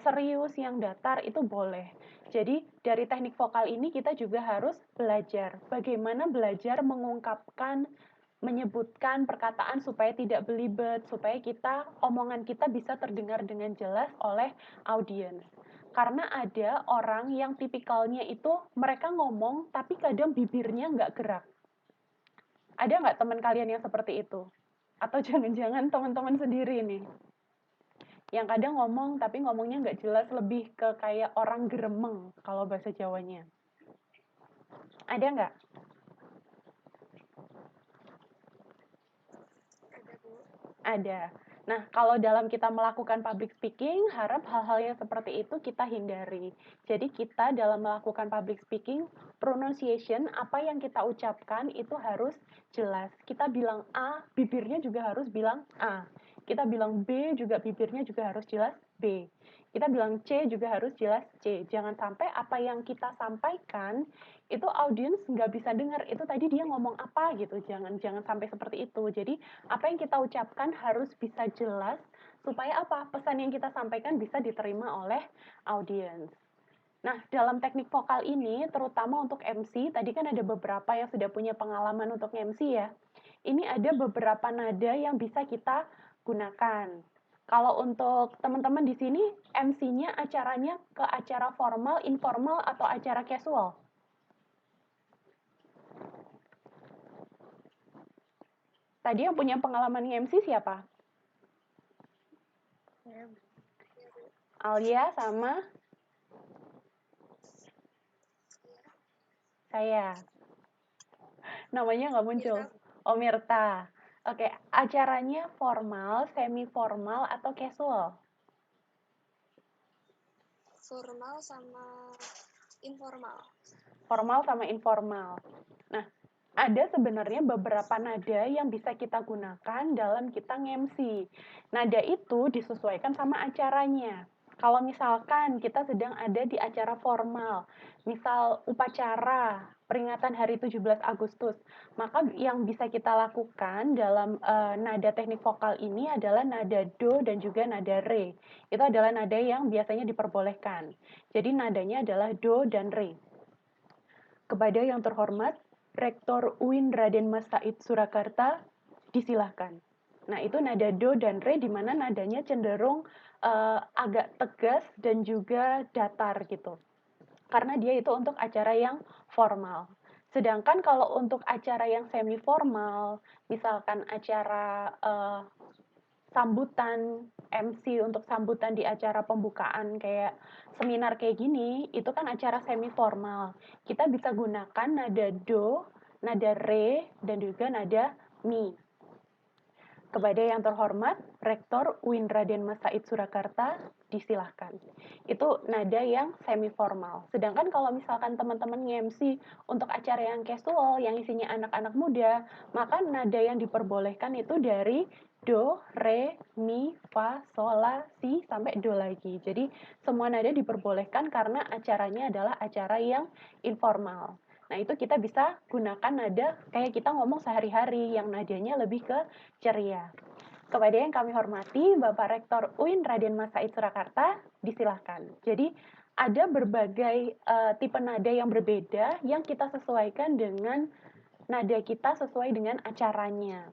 serius, yang datar, itu boleh. Jadi, dari teknik vokal ini kita juga harus belajar. Bagaimana belajar mengungkapkan menyebutkan perkataan supaya tidak belibet, supaya omongan kita bisa terdengar dengan jelas oleh audiens. Karena ada orang yang tipikalnya itu mereka ngomong tapi kadang bibirnya nggak gerak. Ada nggak teman kalian yang seperti itu? Atau jangan-jangan teman-teman sendiri nih? Yang kadang ngomong tapi ngomongnya nggak jelas, lebih ke kayak orang geremeng kalau bahasa Jawanya. Ada nggak? Ada. Nah, kalau dalam kita melakukan public speaking, harap hal-hal yang seperti itu kita hindari. Jadi kita dalam melakukan public speaking, pronunciation, apa yang kita ucapkan itu harus jelas. Kita bilang A, bibirnya juga harus bilang A. Kita bilang B, juga bibirnya juga harus jelas B. Kita bilang C juga harus jelas C. Jangan sampai apa yang kita sampaikan itu audiens nggak bisa dengar itu tadi dia ngomong apa gitu. Jangan sampai seperti itu. Jadi apa yang kita ucapkan harus bisa jelas supaya apa pesan yang kita sampaikan bisa diterima oleh audiens. Nah, dalam teknik vokal ini, terutama untuk MC, tadi kan ada beberapa yang sudah punya pengalaman untuk MC ya. Ini ada beberapa nada yang bisa kita gunakan. Kalau untuk teman-teman di sini, MC-nya acaranya ke acara formal, informal, atau acara casual? Tadi yang punya pengalaman MC siapa? Alia sama saya. Namanya nggak muncul. Oh, Mirta. Oke, acaranya formal, semi formal, atau casual? Formal sama informal. Formal sama informal. Nah, ada sebenarnya beberapa nada yang bisa kita gunakan dalam kita nge-MC. Nada itu disesuaikan sama acaranya. Kalau misalkan kita sedang ada di acara formal, misal upacara, peringatan Hari 17 Agustus. Maka yang bisa kita lakukan dalam nada teknik vokal ini adalah nada do dan juga nada re. Itu adalah nada yang biasanya diperbolehkan. Jadi nadanya adalah do dan re. Kepada yang terhormat Rektor UIN Raden Mas Said Surakarta, disilahkan. Nah, itu nada do dan re di mana nadanya cenderung agak tegas dan juga datar gitu. Karena dia itu untuk acara yang formal. Sedangkan kalau untuk acara yang semi formal, misalkan acara sambutan MC untuk sambutan di acara pembukaan kayak seminar kayak gini, itu kan acara semi formal. Kita bisa gunakan nada do, nada re, dan juga nada mi. Kepada yang terhormat, Rektor UIN Raden Mas Said Surakarta, disilahkan. Itu nada yang semi formal. Sedangkan kalau misalkan teman-teman nge-MC untuk acara yang casual, yang isinya anak-anak muda, maka nada yang diperbolehkan itu dari do, re, mi, fa, sol, la, si, sampai do lagi. Jadi semua nada diperbolehkan karena acaranya adalah acara yang informal. Nah, itu kita bisa gunakan nada kayak kita ngomong sehari-hari yang nadanya lebih ke ceria. Kepada yang kami hormati, Bapak Rektor UIN Raden Mas Said Surakarta, disilahkan. Jadi, ada berbagai tipe nada yang berbeda yang kita sesuaikan dengan nada kita sesuai dengan acaranya.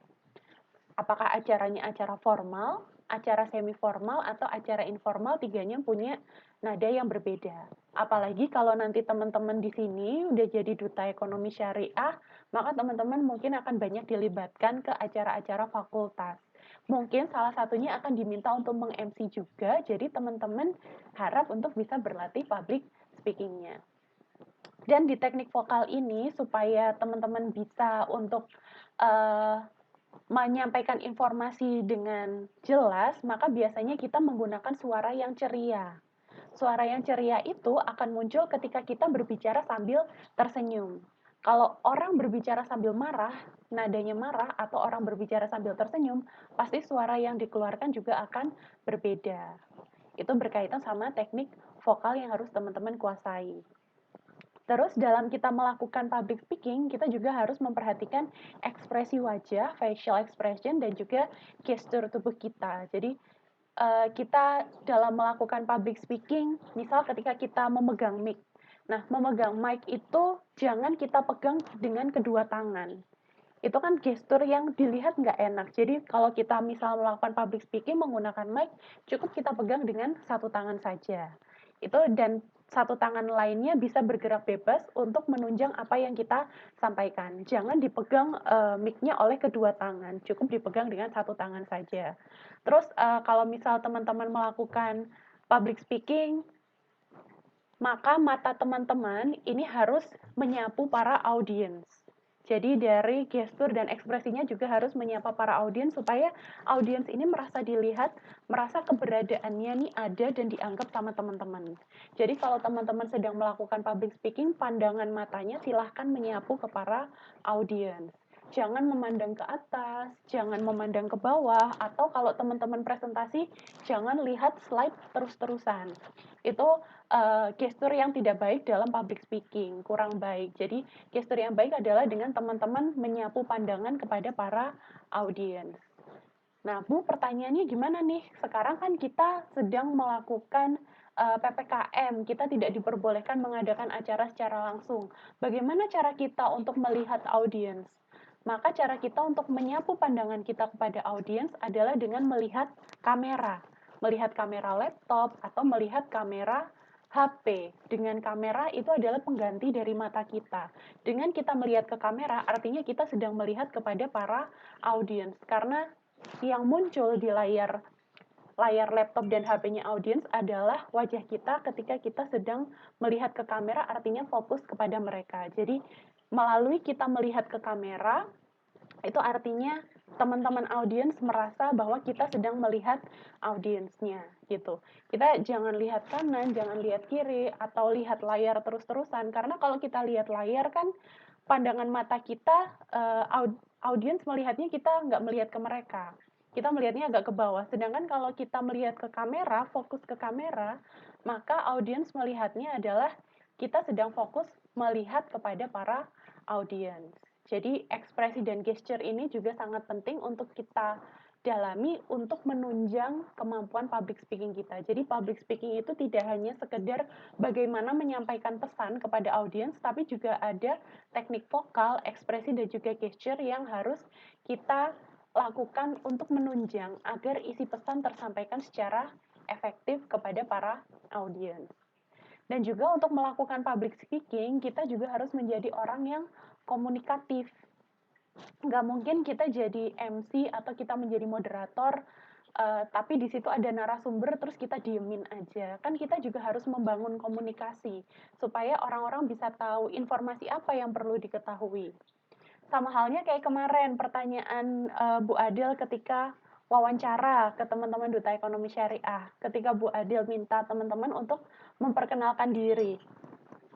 Apakah acaranya acara formal, acara semi formal, atau acara informal, tiganya punya nada yang berbeda. Apalagi kalau nanti teman-teman di sini udah jadi duta ekonomi syariah, maka teman-teman mungkin akan banyak dilibatkan ke acara-acara fakultas. Mungkin salah satunya akan diminta untuk meng-MC juga, jadi teman-teman harap untuk bisa berlatih public speaking-nya. Dan di teknik vokal ini, supaya teman-teman bisa untuk menyampaikan informasi dengan jelas, maka biasanya kita menggunakan suara yang ceria. Suara yang ceria itu akan muncul ketika kita berbicara sambil tersenyum. Kalau orang berbicara sambil marah, nadanya marah, atau orang berbicara sambil tersenyum, pasti suara yang dikeluarkan juga akan berbeda. Itu berkaitan sama teknik vokal yang harus teman-teman kuasai. Terus dalam kita melakukan public speaking, kita juga harus memperhatikan ekspresi wajah, facial expression, dan juga gestur tubuh kita. Jadi kita dalam melakukan public speaking, misal ketika kita memegang mic. Nah, memegang mic itu jangan kita pegang dengan kedua tangan. Itu kan gestur yang dilihat nggak enak. Jadi kalau kita misal melakukan public speaking menggunakan mic, cukup kita pegang dengan satu tangan saja. Itu dan satu tangan lainnya bisa bergerak bebas untuk menunjang apa yang kita sampaikan. Jangan dipegang mic-nya oleh kedua tangan, cukup dipegang dengan satu tangan saja. Terus kalau misal teman-teman melakukan public speaking, maka mata teman-teman ini harus menyapu para audiens. Jadi dari gestur dan ekspresinya juga harus menyapa para audiens supaya audiens ini merasa dilihat, merasa keberadaannya nih ada dan dianggap sama teman-teman. Jadi kalau teman-teman sedang melakukan public speaking, pandangan matanya silahkan menyapu ke para audiens. Jangan memandang ke atas, jangan memandang ke bawah, atau kalau teman-teman presentasi, jangan lihat slide terus-terusan. Itu gestur yang tidak baik dalam public speaking, kurang baik. Jadi gestur yang baik adalah dengan teman-teman menyapu pandangan kepada para audiens. Nah, Bu, pertanyaannya gimana nih? Sekarang kan kita sedang melakukan PPKM, kita tidak diperbolehkan mengadakan acara secara langsung. Bagaimana cara kita untuk melihat audiens? Maka cara kita untuk menyapu pandangan kita kepada audiens adalah dengan melihat kamera. Melihat kamera laptop atau melihat kamera HP. Dengan kamera itu adalah pengganti dari mata kita. Dengan kita melihat ke kamera, artinya kita sedang melihat kepada para audiens. Karena yang muncul di layar laptop dan HP-nya audiens adalah wajah kita ketika kita sedang melihat ke kamera, artinya fokus kepada mereka. Jadi, melalui kita melihat ke kamera, itu artinya teman-teman audiens merasa bahwa kita sedang melihat audiensnya gitu. Kita jangan lihat kanan, jangan lihat kiri, atau lihat layar terus-terusan. Karena kalau kita lihat layar kan pandangan mata kita, audiens melihatnya kita nggak melihat ke mereka. Kita melihatnya agak ke bawah. Sedangkan kalau kita melihat ke kamera, fokus ke kamera, maka audiens melihatnya adalah kita sedang fokus melihat kepada para audiens. Jadi ekspresi dan gesture ini juga sangat penting untuk kita dalami untuk menunjang kemampuan public speaking kita. Jadi public speaking itu tidak hanya sekedar bagaimana menyampaikan pesan kepada audiens, tapi juga ada teknik vokal, ekspresi dan juga gesture yang harus kita lakukan untuk menunjang agar isi pesan tersampaikan secara efektif kepada para audiens. Dan juga untuk melakukan public speaking, kita juga harus menjadi orang yang komunikatif. Nggak mungkin kita jadi MC atau kita menjadi moderator, tapi di situ ada narasumber terus kita diemin aja. Kan kita juga harus membangun komunikasi, supaya orang-orang bisa tahu informasi apa yang perlu diketahui. Sama halnya kayak kemarin pertanyaan Bu Adil ketika wawancara ke teman-teman Duta Ekonomi Syariah. Ketika Bu Adil minta teman-teman untuk memperkenalkan diri.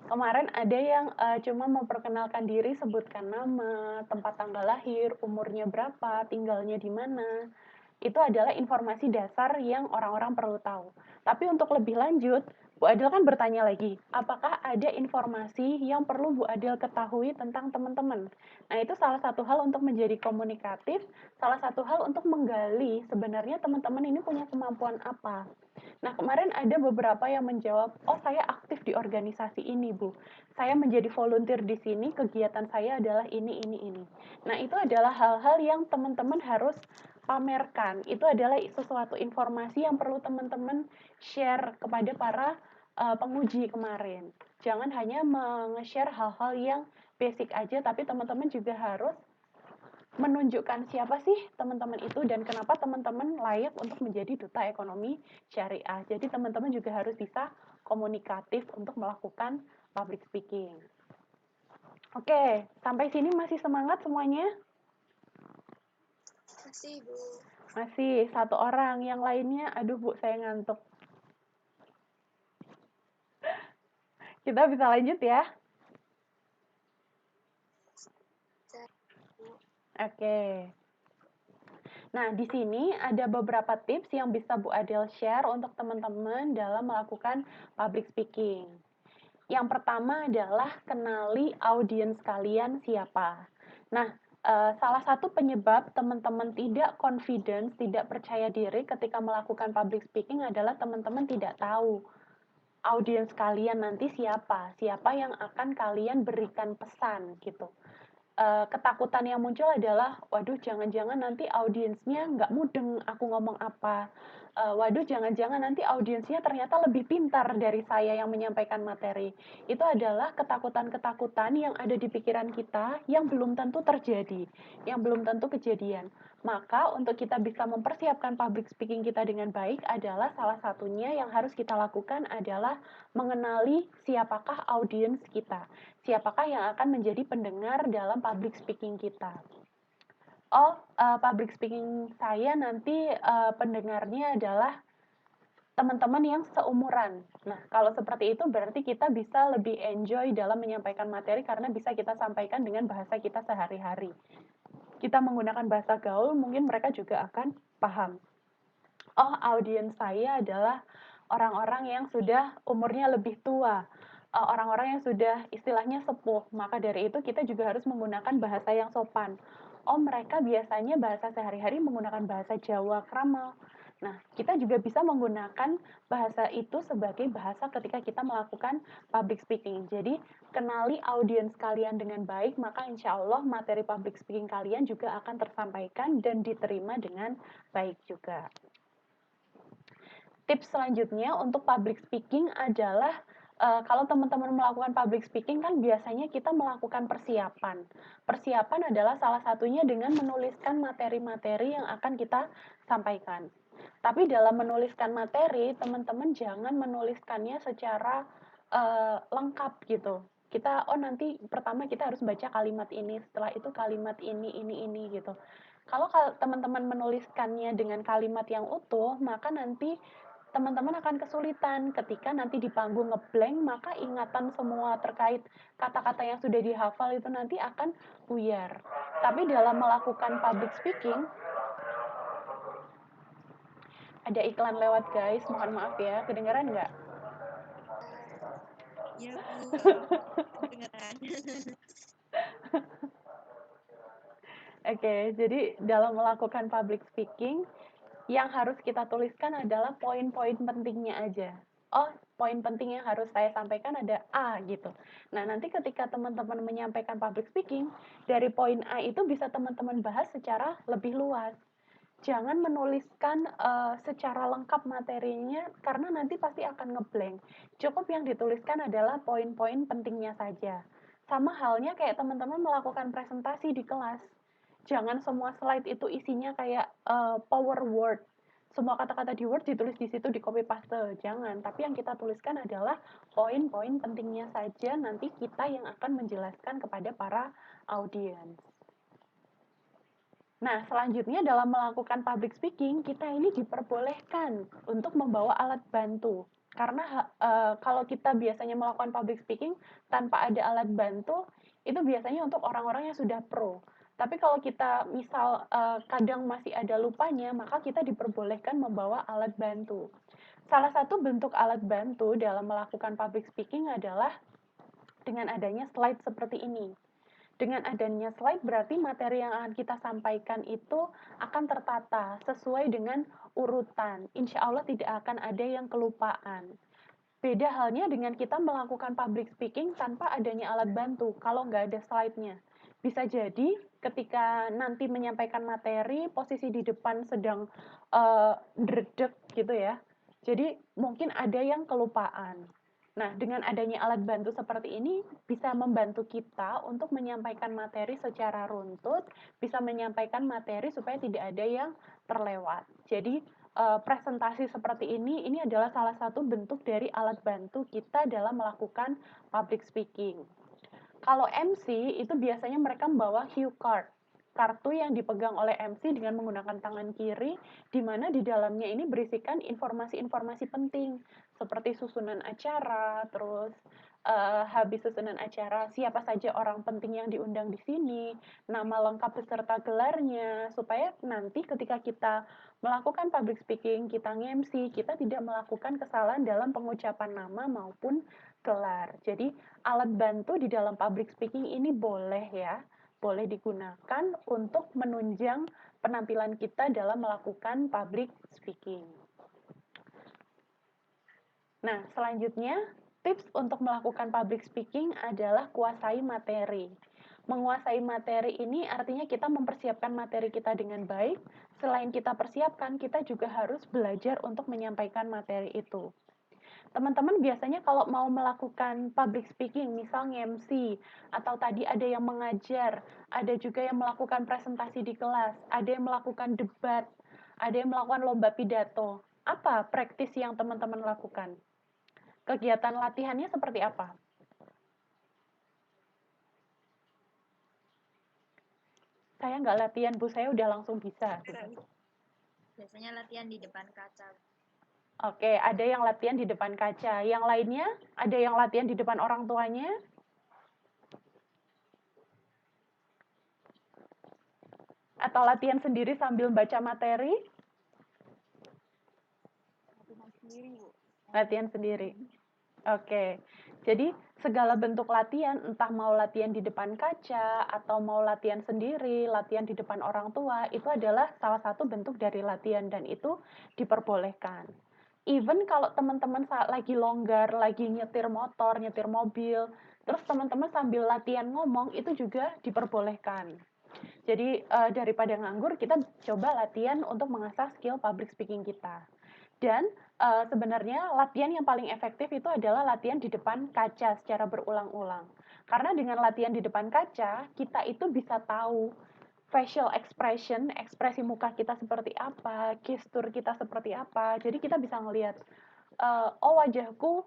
Kemarin ada yang cuma memperkenalkan diri, sebutkan nama, tempat tanggal lahir, umurnya berapa, tinggalnya di mana. Itu adalah informasi dasar yang orang-orang perlu tahu. Tapi untuk lebih lanjut, Bu Adil kan bertanya lagi, apakah ada informasi yang perlu Bu Adil ketahui tentang teman-teman? Nah, itu salah satu hal untuk menjadi komunikatif, salah satu hal untuk menggali sebenarnya teman-teman ini punya kemampuan apa. Nah, kemarin ada beberapa yang menjawab, oh saya aktif di organisasi ini, Bu. Saya menjadi volunteer di sini, kegiatan saya adalah ini, ini. Nah, itu adalah hal-hal yang teman-teman harus pamerkan. Itu adalah sesuatu informasi yang perlu teman-teman share kepada para penguji kemarin. Jangan hanya meng-share hal-hal yang basic aja, tapi teman-teman juga harus menunjukkan siapa sih teman-teman itu dan kenapa teman-teman layak untuk menjadi duta ekonomi syariah. Jadi teman-teman juga harus bisa komunikatif untuk melakukan public speaking. Oke, sampai sini masih semangat semuanya? Masih, Bu. Masih, satu orang. Yang lainnya, aduh Bu, saya ngantuk. Kita bisa lanjut ya? Oke. Nah, di sini ada beberapa tips yang bisa Bu Adel share untuk teman-teman dalam melakukan public speaking. Yang pertama adalah kenali audiens kalian siapa. Nah, salah satu penyebab teman-teman tidak confidence, tidak percaya diri ketika melakukan public speaking adalah teman-teman tidak tahu audiens kalian nanti siapa yang akan kalian berikan pesan gitu. Ketakutan yang muncul adalah, waduh jangan-jangan nanti audiensnya nggak mudeng aku ngomong apa. Waduh jangan-jangan nanti audiensnya ternyata lebih pintar dari saya yang menyampaikan materi. Itu adalah ketakutan-ketakutan yang ada di pikiran kita yang belum tentu terjadi, yang belum tentu kejadian. Maka untuk kita bisa mempersiapkan public speaking kita dengan baik adalah salah satunya yang harus kita lakukan adalah mengenali siapakah audiens kita. Siapakah yang akan menjadi pendengar dalam public speaking kita. Oh, public speaking saya nanti pendengarnya adalah teman-teman yang seumuran. Nah, kalau seperti itu berarti kita bisa lebih enjoy dalam menyampaikan materi karena bisa kita sampaikan dengan bahasa kita sehari-hari. Kita menggunakan bahasa gaul, mungkin mereka juga akan paham. Oh, audiens saya adalah orang-orang yang sudah umurnya lebih tua, orang-orang yang sudah istilahnya sepuh. Maka dari itu kita juga harus menggunakan bahasa yang sopan. Oh, mereka biasanya bahasa sehari-hari menggunakan bahasa Jawa krama. Nah, kita juga bisa menggunakan bahasa itu sebagai bahasa ketika kita melakukan public speaking. Jadi, kenali audiens kalian dengan baik, maka insya Allah materi public speaking kalian juga akan tersampaikan dan diterima dengan baik juga. Tips selanjutnya untuk public speaking adalah kalau teman-teman melakukan public speaking kan biasanya kita melakukan persiapan. Persiapan adalah salah satunya dengan menuliskan materi-materi yang akan kita sampaikan. Tapi dalam menuliskan materi, teman-teman jangan menuliskannya secara lengkap gitu. Kita, oh nanti pertama kita harus baca kalimat ini, setelah itu kalimat ini gitu. Kalau teman-teman menuliskannya dengan kalimat yang utuh, maka nanti teman-teman akan kesulitan ketika nanti di panggung ngeblank, maka ingatan semua terkait kata-kata yang sudah dihafal itu nanti akan buyar. Tapi dalam melakukan public speaking, ada iklan lewat guys, mohon maaf ya, kedengaran nggak? Iya, Bu. Kedengeran. Oke, jadi dalam melakukan public speaking, yang harus kita tuliskan adalah poin-poin pentingnya aja. Oh, poin penting yang harus saya sampaikan ada A gitu. Nah, nanti ketika teman-teman menyampaikan public speaking, dari poin A itu bisa teman-teman bahas secara lebih luas. Jangan menuliskan secara lengkap materinya karena nanti pasti akan ngeblank. Cukup yang dituliskan adalah poin-poin pentingnya saja. Sama halnya kayak teman-teman melakukan presentasi di kelas. Jangan semua slide itu isinya kayak power word. Semua kata-kata di Word ditulis di situ di copy paste. Jangan, tapi yang kita tuliskan adalah poin-poin pentingnya saja nanti kita yang akan menjelaskan kepada para audiens. Nah, selanjutnya dalam melakukan public speaking, kita ini diperbolehkan untuk membawa alat bantu. Karena kalau kita biasanya melakukan public speaking tanpa ada alat bantu, itu biasanya untuk orang-orang yang sudah pro. Tapi kalau kita misal kadang masih ada lupanya, maka kita diperbolehkan membawa alat bantu. Salah satu bentuk alat bantu dalam melakukan public speaking adalah dengan adanya slide seperti ini. Dengan adanya slide berarti materi yang akan kita sampaikan itu akan tertata sesuai dengan urutan. Insya Allah tidak akan ada yang kelupaan. Beda halnya dengan kita melakukan public speaking tanpa adanya alat bantu, kalau nggak ada slide-nya. Bisa jadi ketika nanti menyampaikan materi, posisi di depan sedang dredeg gitu ya. Jadi mungkin ada yang kelupaan. Nah, dengan adanya alat bantu seperti ini bisa membantu kita untuk menyampaikan materi secara runtut, bisa menyampaikan materi supaya tidak ada yang terlewat. Jadi presentasi seperti ini adalah salah satu bentuk dari alat bantu kita dalam melakukan public speaking. Kalau MC itu biasanya mereka membawa cue card, kartu yang dipegang oleh MC dengan menggunakan tangan kiri, di mana di dalamnya ini berisikan informasi-informasi penting, seperti susunan acara, terus habis susunan acara, siapa saja orang penting yang diundang di sini, nama lengkap beserta gelarnya, supaya nanti ketika kita melakukan public speaking, kita nge-MC, kita tidak melakukan kesalahan dalam pengucapan nama maupun gelar. Jadi alat bantu di dalam public speaking ini boleh ya, boleh digunakan untuk menunjang penampilan kita dalam melakukan public speaking. Nah, selanjutnya tips untuk melakukan public speaking adalah kuasai materi. Menguasai materi ini artinya kita mempersiapkan materi kita dengan baik. Selain kita persiapkan, kita juga harus belajar untuk menyampaikan materi itu. Teman-teman biasanya kalau mau melakukan public speaking, misal MC, atau tadi ada yang mengajar, ada juga yang melakukan presentasi di kelas, ada yang melakukan debat, ada yang melakukan lomba pidato. Apa praktis yang teman-teman lakukan? Kegiatan latihannya seperti apa? Saya nggak latihan, Bu. Saya udah langsung bisa. Biasanya latihan di depan kaca. Oke, ada yang latihan di depan kaca. Yang lainnya, ada yang latihan di depan orang tuanya? Atau latihan sendiri sambil baca materi? Latihan sendiri, Bu. Latihan sendiri. Oke. Jadi segala bentuk latihan, entah mau latihan di depan kaca atau mau latihan sendiri, latihan di depan orang tua, itu adalah salah satu bentuk dari latihan dan itu diperbolehkan. Even kalau teman-teman saat lagi longgar, lagi nyetir motor, nyetir mobil, terus teman-teman sambil latihan ngomong, itu juga diperbolehkan. Jadi daripada nganggur, kita coba latihan untuk mengasah skill public speaking kita. Dan sebenarnya latihan yang paling efektif itu adalah latihan di depan kaca secara berulang-ulang. Karena dengan latihan di depan kaca, kita itu bisa tahu facial expression, ekspresi muka kita seperti apa, gestur kita seperti apa. Jadi kita bisa ngelihat, oh wajahku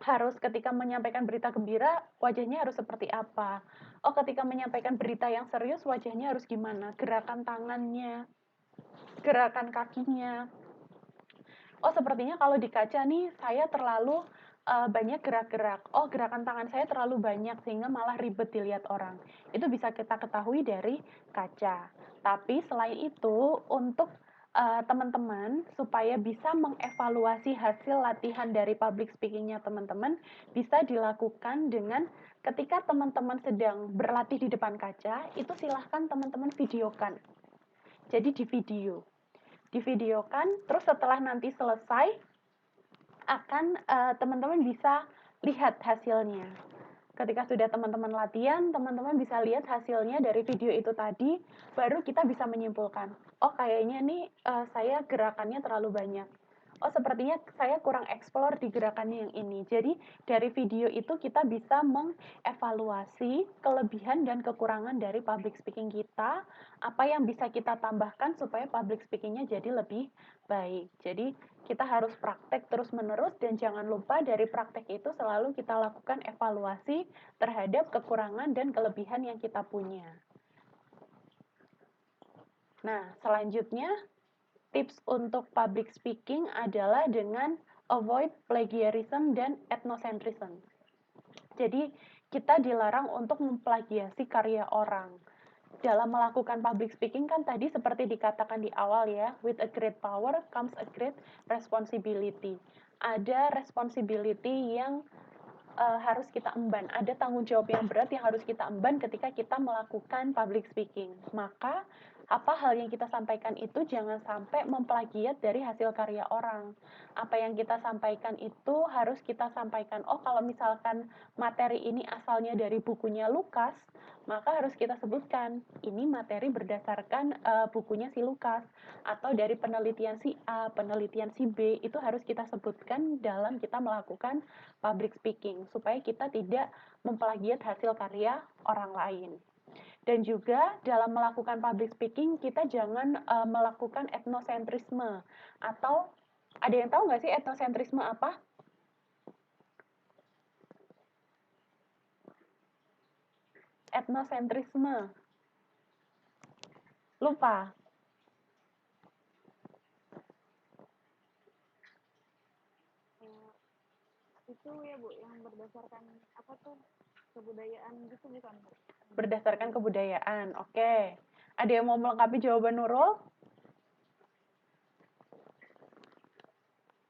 harus ketika menyampaikan berita gembira, wajahnya harus seperti apa. Oh, ketika menyampaikan berita yang serius, wajahnya harus gimana, gerakan tangannya, gerakan kakinya. Oh, sepertinya kalau di kaca nih, saya terlalu banyak gerak-gerak. Oh, gerakan tangan saya terlalu banyak, sehingga malah ribet dilihat orang. Itu bisa kita ketahui dari kaca. Tapi selain itu, untuk teman-teman supaya bisa mengevaluasi hasil latihan dari public speaking-nya teman-teman bisa dilakukan dengan ketika teman-teman sedang berlatih di depan kaca, itu silahkan teman-teman videokan. Jadi divideokan, terus setelah nanti selesai akan teman-teman bisa lihat hasilnya. Ketika sudah teman-teman latihan, teman-teman bisa lihat hasilnya dari video itu tadi, baru kita bisa menyimpulkan, oh kayaknya nih saya gerakannya terlalu banyak. Oh sepertinya saya kurang eksplor di gerakannya yang ini. Jadi dari video itu kita bisa mengevaluasi kelebihan dan kekurangan dari public speaking kita, apa yang bisa kita tambahkan supaya public speakingnya jadi lebih baik. Jadi kita harus praktek terus-menerus dan jangan lupa dari praktek itu selalu kita lakukan evaluasi terhadap kekurangan dan kelebihan yang kita punya. Nah, selanjutnya tips untuk public speaking adalah dengan avoid plagiarism dan ethnocentrism. Jadi, kita dilarang untuk memplagiasi karya orang. Dalam melakukan public speaking kan tadi seperti dikatakan di awal ya, with a great power comes a great responsibility. Ada responsibility yang harus kita emban, ada tanggung jawab yang berat yang harus kita emban ketika kita melakukan public speaking. Maka apa hal yang kita sampaikan itu jangan sampai memplagiat dari hasil karya orang. Apa yang kita sampaikan itu harus kita sampaikan, oh kalau misalkan materi ini asalnya dari bukunya Lukas, maka harus kita sebutkan, ini materi berdasarkan bukunya si Lukas, atau dari penelitian si A, penelitian si B, itu harus kita sebutkan dalam kita melakukan public speaking, supaya kita tidak memplagiat hasil karya orang lain. Dan juga dalam melakukan public speaking, kita jangan melakukan etnosentrisme. Atau, ada yang tahu nggak sih etnosentrisme apa? Etnosentrisme. Lupa. Itu ya Bu, yang berdasarkan apa tuh kebudayaan gitu bukan Bu? Berdasarkan kebudayaan, oke. Ada yang mau melengkapi jawaban Nurul?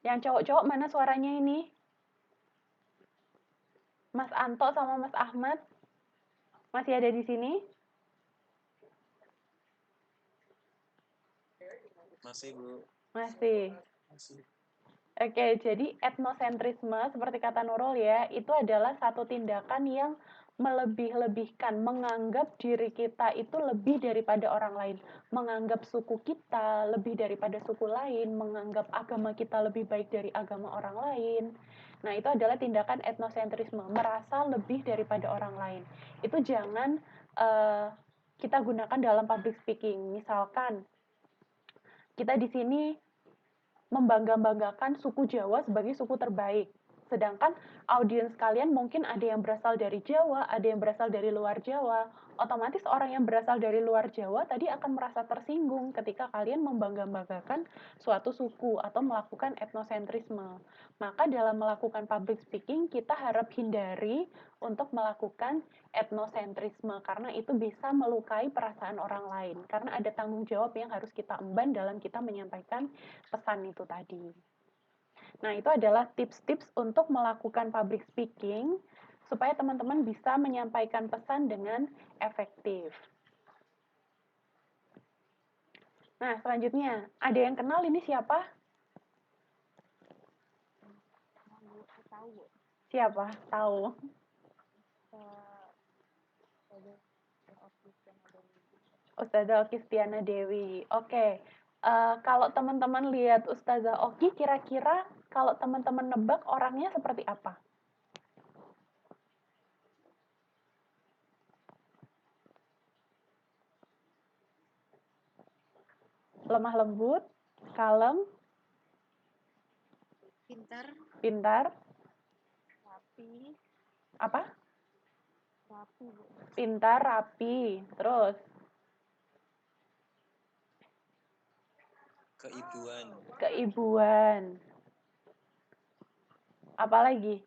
Yang cowok-cowok mana suaranya ini? Mas Anto sama Mas Ahmad? Masih ada di sini? Masih Bu. Masih. Oke, jadi etnosentrisme seperti kata Nurul ya, itu adalah satu tindakan yang melebih-lebihkan, menganggap diri kita itu lebih daripada orang lain, menganggap suku kita lebih daripada suku lain, menganggap agama kita lebih baik dari agama orang lain. Nah, itu adalah tindakan etnosentrisme, merasa lebih daripada orang lain. Itu jangan kita gunakan dalam public speaking. Misalkan kita di sini membangga-banggakan suku Jawa sebagai suku terbaik. Sedangkan audiens kalian mungkin ada yang berasal dari Jawa, ada yang berasal dari luar Jawa. Otomatis orang yang berasal dari luar Jawa tadi akan merasa tersinggung ketika kalian membangga-banggakan suatu suku atau melakukan etnosentrisme. Maka dalam melakukan public speaking, kita harap hindari untuk melakukan etnosentrisme karena itu bisa melukai perasaan orang lain. Karena ada tanggung jawab yang harus kita emban dalam kita menyampaikan pesan itu tadi. Nah, itu adalah tips-tips untuk melakukan public speaking supaya teman-teman bisa menyampaikan pesan dengan efektif. Nah, selanjutnya, ada yang kenal ini siapa? Tahu Bu. Siapa? Tahu. Ustazah Oki Stiana Dewi. Oke. Kalau teman-teman lihat Ustazah Oki, kira-kira kalau teman-teman nebak orangnya seperti apa? Lemah lembut, kalem, pintar, Rapi. apa? Rapi Bu. Pintar, rapi, terus keibuan. Apalagi?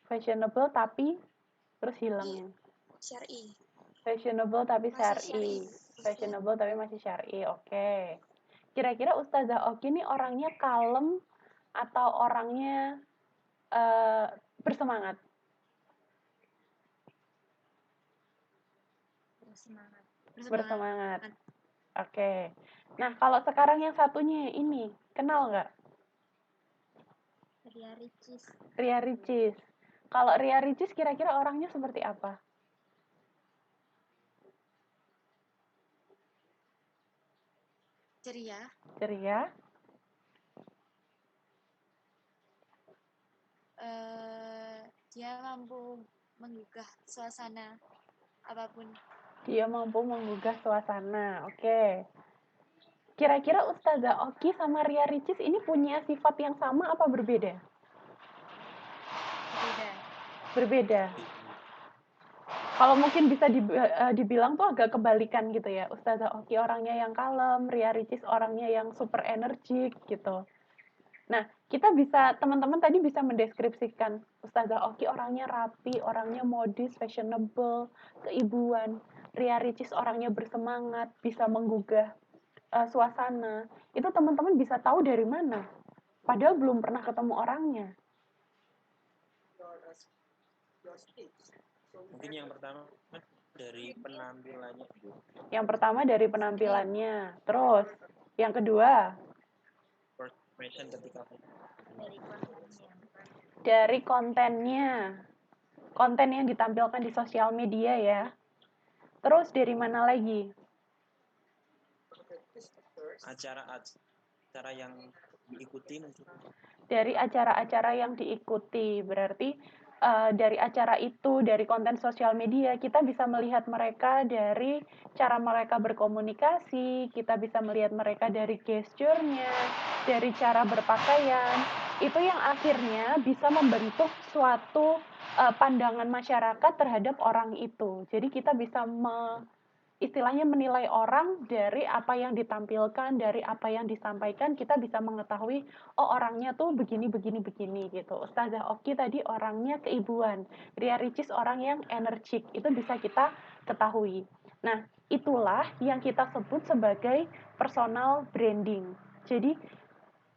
Fashionable tapi terus hilangnya. syar'i. Fashionable tapi Masih syar'i. syar'i. Fashionable tapi masih syar'i. Oke. Kira-kira Ustazah Oki ini orangnya kalem atau orangnya bersemangat? Bersemangat. Bersemangat. Oke. Nah, kalau sekarang yang satunya ini, kenal nggak? Ria Ricis. Ria Ricis. Kalau Ria Ricis kira-kira orangnya seperti apa? Ceria. Ceria. Dia mampu menggugah suasana apapun. Dia mampu menggugah suasana. Oke. Kira-kira Ustazah Oki sama Ria Ricis ini punya sifat yang sama apa berbeda? Berbeda. Berbeda. Kalau mungkin bisa dibilang tuh agak kebalikan gitu ya. Ustazah Oki orangnya yang kalem, Ria Ricis orangnya yang super energik gitu. Nah, kita bisa, teman-teman tadi bisa mendeskripsikan Ustazah Oki orangnya rapi, orangnya modis, fashionable, keibuan. Ria Ricis orangnya bersemangat, bisa menggugah suasana. Itu teman-teman bisa tahu dari mana? Padahal belum pernah ketemu orangnya. Mungkin yang pertama dari penampilannya, Bu. Yang pertama dari penampilannya. Terus, yang kedua First impression ketika Dari kontennya. dari kontennya. Konten yang ditampilkan di sosial media ya. Terus dari mana lagi? acara yang diikuti mungkin. Dari acara-acara yang diikuti. Berarti dari acara itu, dari konten sosial media, kita bisa melihat mereka dari cara mereka berkomunikasi, kita bisa melihat mereka dari gesturnya, dari cara berpakaian. Itu yang akhirnya bisa membentuk suatu pandangan masyarakat terhadap orang itu. Jadi kita bisa istilahnya menilai orang dari apa yang ditampilkan, dari apa yang disampaikan, kita bisa mengetahui, oh orangnya tuh begini, begini, begini gitu. Ustazah Oki tadi orangnya keibuan, Ria Ricis orang yang energik, itu bisa kita ketahui. Nah, itulah yang kita sebut sebagai personal branding. Jadi,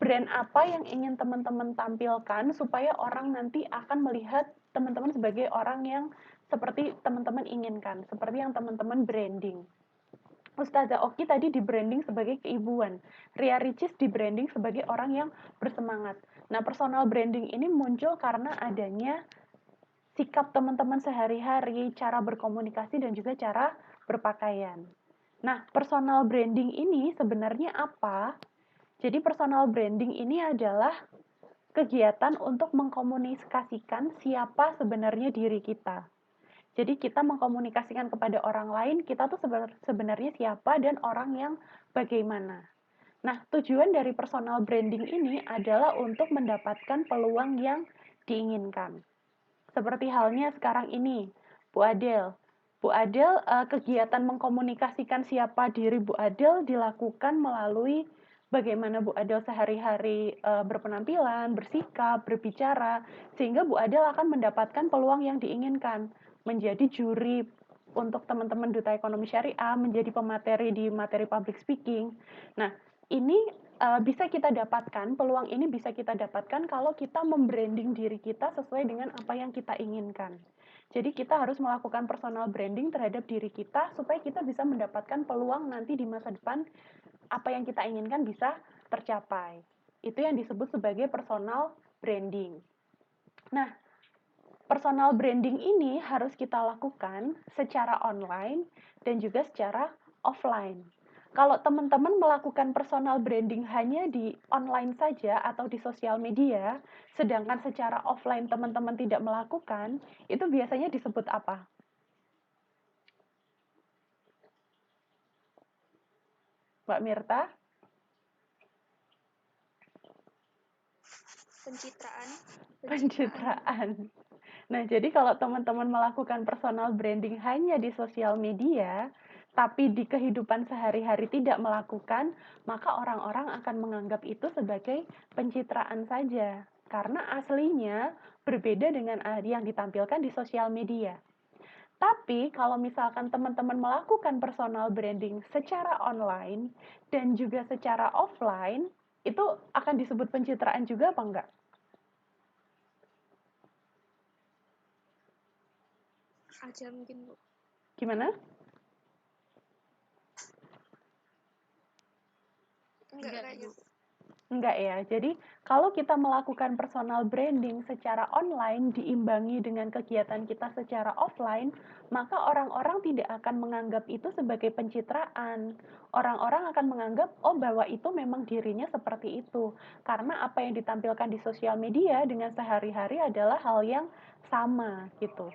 brand apa yang ingin teman-teman tampilkan supaya orang nanti akan melihat teman-teman sebagai orang yang seperti teman-teman inginkan, seperti yang teman-teman branding. Ustazah Oki tadi di branding sebagai keibuan, Ria Ricis di branding sebagai orang yang bersemangat. Nah, personal branding ini muncul karena adanya sikap teman-teman sehari-hari, cara berkomunikasi, dan juga cara berpakaian. Nah, personal branding ini sebenarnya apa? Jadi, personal branding ini adalah kegiatan untuk mengkomunikasikan siapa sebenarnya diri kita. Jadi kita mengkomunikasikan kepada orang lain, kita tuh sebenarnya siapa dan orang yang bagaimana. Nah, tujuan dari personal branding ini adalah untuk mendapatkan peluang yang diinginkan. Seperti halnya sekarang ini, Bu Adel. Bu Adel, kegiatan mengkomunikasikan siapa diri Bu Adel dilakukan melalui bagaimana Bu Adel sehari-hari berpenampilan, bersikap, berbicara, sehingga Bu Adel akan mendapatkan peluang yang diinginkan, menjadi juri untuk teman-teman Duta Ekonomi Syariah, menjadi pemateri di materi public speaking. Nah, ini bisa kita dapatkan, peluang ini bisa kita dapatkan kalau kita membranding diri kita sesuai dengan apa yang kita inginkan. Jadi kita harus melakukan personal branding terhadap diri kita supaya kita bisa mendapatkan peluang nanti di masa depan apa yang kita inginkan bisa tercapai. Itu yang disebut sebagai personal branding. Nah, personal branding ini harus kita lakukan secara online dan juga secara offline. Kalau teman-teman melakukan personal branding hanya di online saja atau di sosial media, sedangkan secara offline teman-teman tidak melakukan, itu biasanya disebut apa? Mbak Mirta? Pencitraan. Pencitraan. Nah, jadi kalau teman-teman melakukan personal branding hanya di sosial media, tapi di kehidupan sehari-hari tidak melakukan, maka orang-orang akan menganggap itu sebagai pencitraan saja. Karena aslinya berbeda dengan yang ditampilkan di sosial media. Tapi kalau misalkan teman-teman melakukan personal branding secara online dan juga secara offline, itu akan disebut pencitraan juga apa enggak? Aja mungkin Bu. Gimana? Enggak kayak gitu. Enggak ya. Jadi kalau kita melakukan personal branding secara online diimbangi dengan kegiatan kita secara offline, maka orang-orang tidak akan menganggap itu sebagai pencitraan. Orang-orang akan menganggap, oh bahwa itu memang dirinya seperti itu. Karena apa yang ditampilkan di sosial media dengan sehari-hari adalah hal yang sama gitu.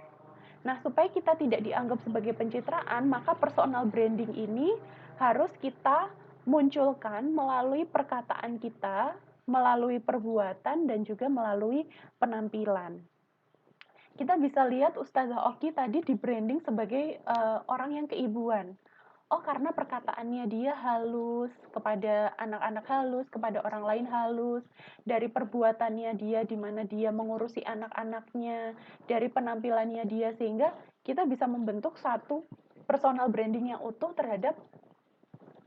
Nah, supaya kita tidak dianggap sebagai pencitraan, maka personal branding ini harus kita munculkan melalui perkataan kita, melalui perbuatan, dan juga melalui penampilan. Kita bisa lihat Ustazah Oki tadi di branding sebagai orang yang keibuan. Oh, karena perkataannya dia halus, kepada anak-anak halus, kepada orang lain halus, dari perbuatannya dia di mana dia mengurusi anak-anaknya, dari penampilannya dia, sehingga kita bisa membentuk satu personal branding yang utuh terhadap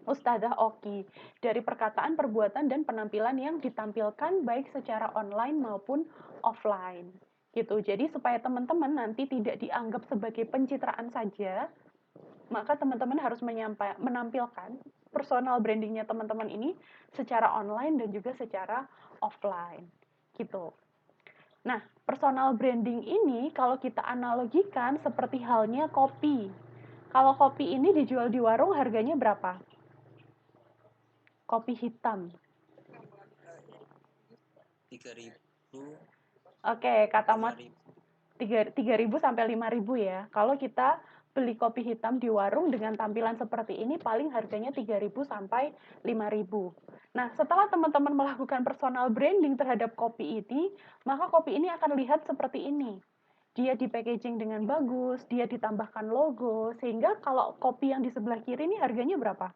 Ustazah Oki dari perkataan, perbuatan, dan penampilan yang ditampilkan baik secara online maupun offline. Gitu. Jadi supaya teman-teman nanti tidak dianggap sebagai pencitraan saja, maka teman-teman harus menampilkan personal brandingnya teman-teman ini secara online dan juga secara offline gitu. Nah, personal branding ini kalau kita analogikan seperti halnya kopi. Kalau kopi ini dijual di warung harganya berapa? Kopi hitam. 3.000. Oke, kata Mas 3.000 sampai 5.000 ya. Kalau kita beli kopi hitam di warung dengan tampilan seperti ini paling harganya 3.000 sampai 5.000. Nah, setelah teman-teman melakukan personal branding terhadap kopi ini, maka kopi ini akan lihat seperti ini. Dia di packaging dengan bagus, dia ditambahkan logo, sehingga kalau kopi yang di sebelah kiri ini harganya berapa?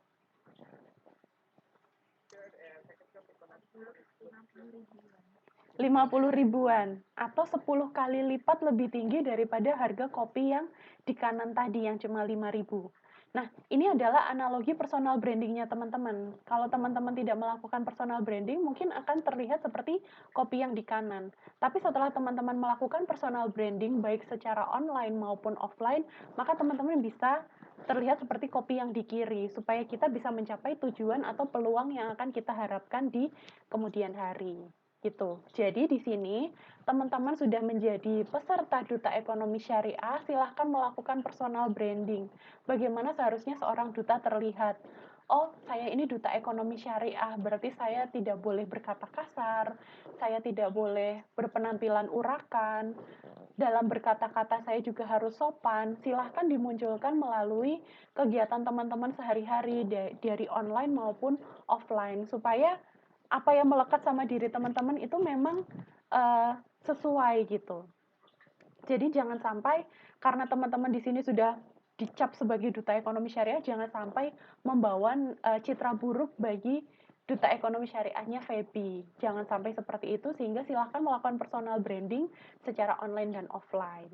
50 ribuan atau 10 kali lipat lebih tinggi daripada harga kopi yang di kanan tadi yang cuma 5.000. Nah, ini adalah analogi personal brandingnya teman-teman. Kalau teman-teman tidak melakukan personal branding, mungkin akan terlihat seperti kopi yang di kanan. Tapi setelah teman-teman melakukan personal branding, baik secara online maupun offline, maka teman-teman bisa terlihat seperti kopi yang di kiri, supaya kita bisa mencapai tujuan atau peluang yang akan kita harapkan di kemudian hari. Gitu. Jadi di sini teman-teman sudah menjadi peserta Duta Ekonomi Syariah, silahkan melakukan personal branding. Bagaimana seharusnya seorang duta terlihat? Oh, saya ini Duta Ekonomi Syariah, berarti saya tidak boleh berkata kasar, saya tidak boleh berpenampilan urakan, dalam berkata-kata saya juga harus sopan. Silahkan dimunculkan melalui kegiatan teman-teman sehari-hari dari online maupun offline, supaya apa yang melekat sama diri teman-teman itu memang sesuai gitu. Jadi jangan sampai karena teman-teman di sini sudah dicap sebagai Duta Ekonomi Syariah, jangan sampai membawa citra buruk bagi Duta Ekonomi Syariahnya Febi. Jangan sampai seperti itu, sehingga silahkan melakukan personal branding secara online dan offline.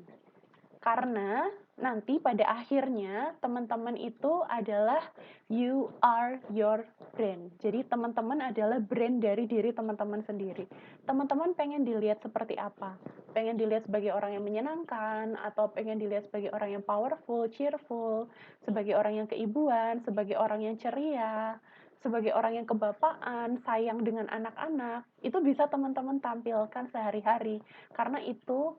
Karena nanti pada akhirnya teman-teman itu adalah you are your brand. Jadi teman-teman adalah brand dari diri teman-teman sendiri. Teman-teman pengen dilihat seperti apa? Pengen dilihat sebagai orang yang menyenangkan, atau pengen dilihat sebagai orang yang powerful, cheerful, sebagai orang yang keibuan, sebagai orang yang ceria, sebagai orang yang kebapaan, sayang dengan anak-anak, itu bisa teman-teman tampilkan sehari-hari. Karena itu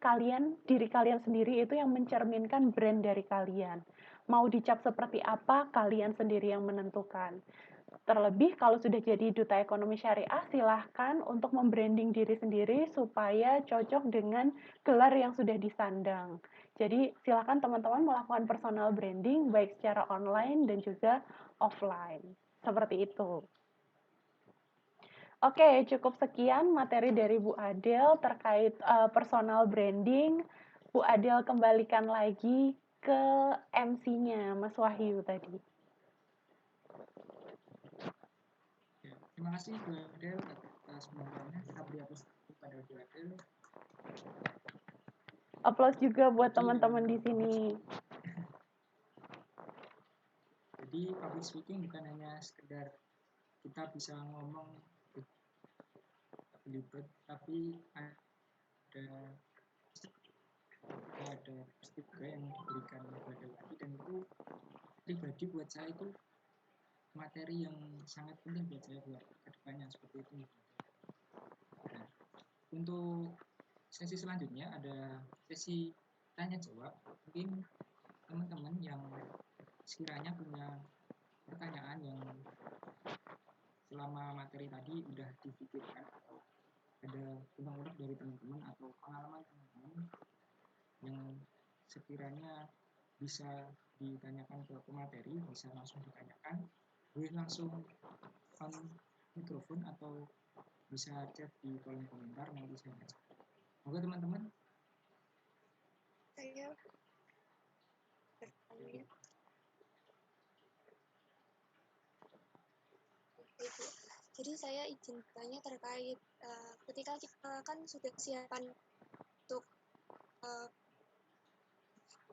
diri kalian sendiri itu yang mencerminkan brand dari kalian. Mau dicap seperti apa, kalian sendiri yang menentukan. Terlebih kalau sudah jadi Duta Ekonomi Syariah, silahkan untuk membranding diri sendiri supaya cocok dengan gelar yang sudah disandang. Jadi silahkan teman-teman melakukan personal branding baik secara online dan juga offline. Seperti itu. Oke, cukup sekian materi dari Bu Adel terkait personal branding. Bu Adel kembalikan lagi ke MC-nya, Mas Wahyu tadi. Terima kasih Bu Adel atas pemaparannya. Kita beri aplaus kepada Bu Adel. Aplaus juga buat teman-teman di sini. Jadi public speaking bukan hanya sekedar kita bisa ngomong belibet, tapi ada tips juga yang diberikan kepada Wadi, dan itu pribadi buat saya itu materi yang sangat penting buat saya buat kedepannya seperti itu. Nah, untuk sesi selanjutnya ada sesi tanya jawab. Mungkin teman-teman yang sekiranya punya pertanyaan yang selama materi tadi udah dipikirkan atau ada unek-unek dari teman-teman atau pengalaman teman-teman yang sekiranya bisa ditanyakan ke pemateri, bisa langsung ditanyakan, boleh langsung on mikrofon atau bisa chat di kolom komentar, nanti saya baca. Oke teman-teman. Saya bertanya. Jadi saya izin bertanya terkait ketika kita kan sudah siapan untuk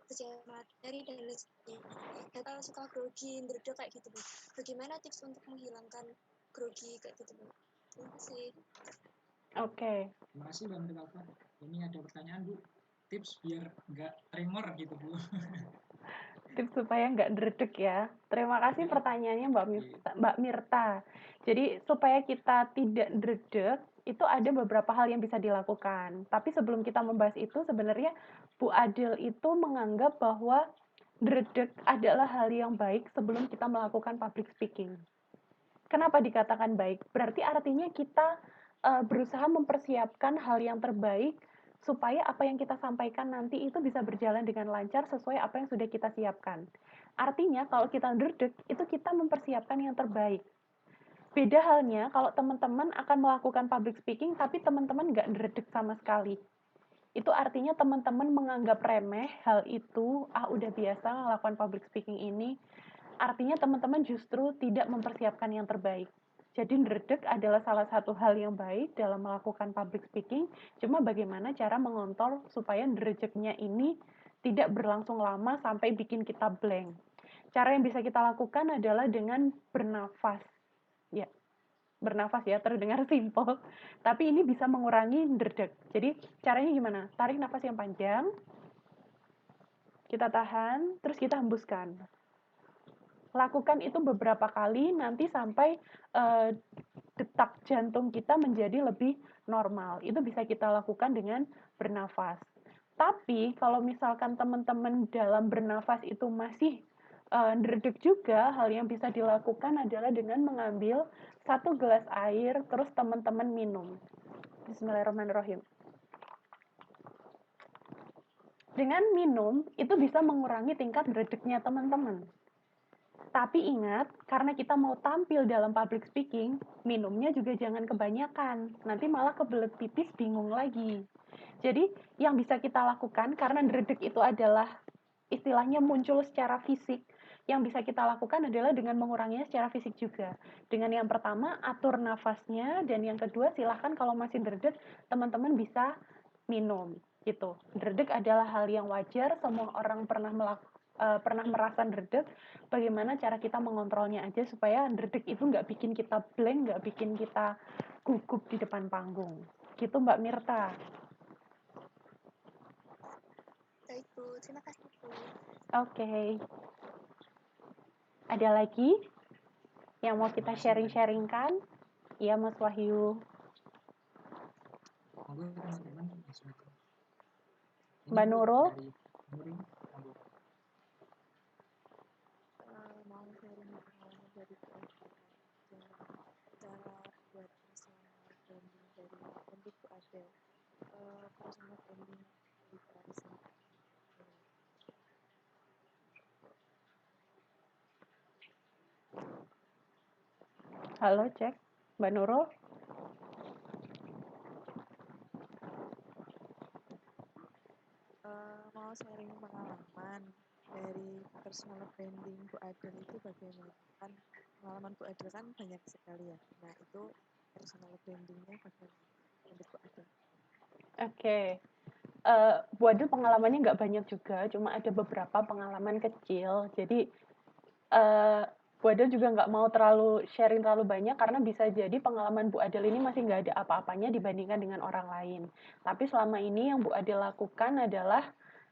kesiapan materi dan lain sebagainya. Kita suka grogi, ndredeg kayak gitu, Bu. Bagaimana tips untuk menghilangkan grogi kayak gitu, Bu? Terima kasih. Oke. Terima kasih Mbak Miralfa. Ini ada pertanyaan Bu, tips biar nggak tremor gitu Bu. Tips supaya nggak ndredeg ya. Terima kasih pertanyaannya Mbak Mirta. Jadi supaya kita tidak ndredeg, itu ada beberapa hal yang bisa dilakukan. Tapi sebelum kita membahas itu, sebenarnya Bu Adil itu menganggap bahwa ndredeg adalah hal yang baik sebelum kita melakukan public speaking. Kenapa dikatakan baik? Berarti artinya kita berusaha mempersiapkan hal yang terbaik supaya apa yang kita sampaikan nanti itu bisa berjalan dengan lancar sesuai apa yang sudah kita siapkan. Artinya kalau kita ndredeg, itu kita mempersiapkan yang terbaik. Beda halnya kalau teman-teman akan melakukan public speaking tapi teman-teman nggak ndredeg sama sekali. Itu artinya teman-teman menganggap remeh hal itu, udah biasa melakukan public speaking ini. Artinya teman-teman justru tidak mempersiapkan yang terbaik. Jadi ndredeg adalah salah satu hal yang baik dalam melakukan public speaking, cuma bagaimana cara mengontrol supaya ndredegnya ini tidak berlangsung lama sampai bikin kita blank. Cara yang bisa kita lakukan adalah dengan bernafas. Ya, bernafas ya, terdengar simple, tapi ini bisa mengurangi ndredeg. Jadi caranya gimana? Tarik nafas yang panjang, kita tahan, terus kita hembuskan. Lakukan itu beberapa kali nanti sampai detak jantung kita menjadi lebih normal. Itu bisa kita lakukan dengan bernafas. Tapi kalau misalkan teman-teman dalam bernafas itu masih ndredeg juga, hal yang bisa dilakukan adalah dengan mengambil 1 gelas air, terus teman-teman minum. Bismillahirrahmanirrahim. Dengan minum, itu bisa mengurangi tingkat ndredegnya teman-teman. Tapi ingat, karena kita mau tampil dalam public speaking, minumnya juga jangan kebanyakan. Nanti malah kebelet pipis, bingung lagi. Jadi, yang bisa kita lakukan, karena ndredeg itu adalah istilahnya muncul secara fisik, yang bisa kita lakukan adalah dengan menguranginya secara fisik juga. Dengan yang pertama, atur nafasnya, dan yang kedua, silahkan kalau masih ndredeg, teman-teman bisa minum. Gitu. Ndredeg adalah hal yang wajar, semua orang pernah merasa ndredeg. Bagaimana cara kita mengontrolnya aja supaya ndredeg itu nggak bikin kita blank, nggak bikin kita gugup di depan panggung. Gitu Mbak Mirta. Baik, Bu. Terima kasih, Bu. Oke. Ada lagi yang mau kita sharing-sharingkan? Iya, Mas Wahyu. Monggo teman-teman. Mbak Nurul. Mau sharing pengalaman dari cara buat personal branding dari bentuk ada personal branding literasi. Halo, cek. Mbak Nurul. Mau sharing pengalaman dari personal branding Bu Adel itu bagaimana? Kan pengalaman Bu Adel kan banyak sekali ya. Nah itu personal brandingnya bagaimana untuk Bu Adel? Oke. Bu Adel pengalamannya nggak banyak juga, cuma ada beberapa pengalaman kecil. Jadi Bu Adel juga nggak mau terlalu sharing terlalu banyak karena bisa jadi pengalaman Bu Adel ini masih nggak ada apa-apanya dibandingkan dengan orang lain. Tapi selama ini yang Bu Adel lakukan adalah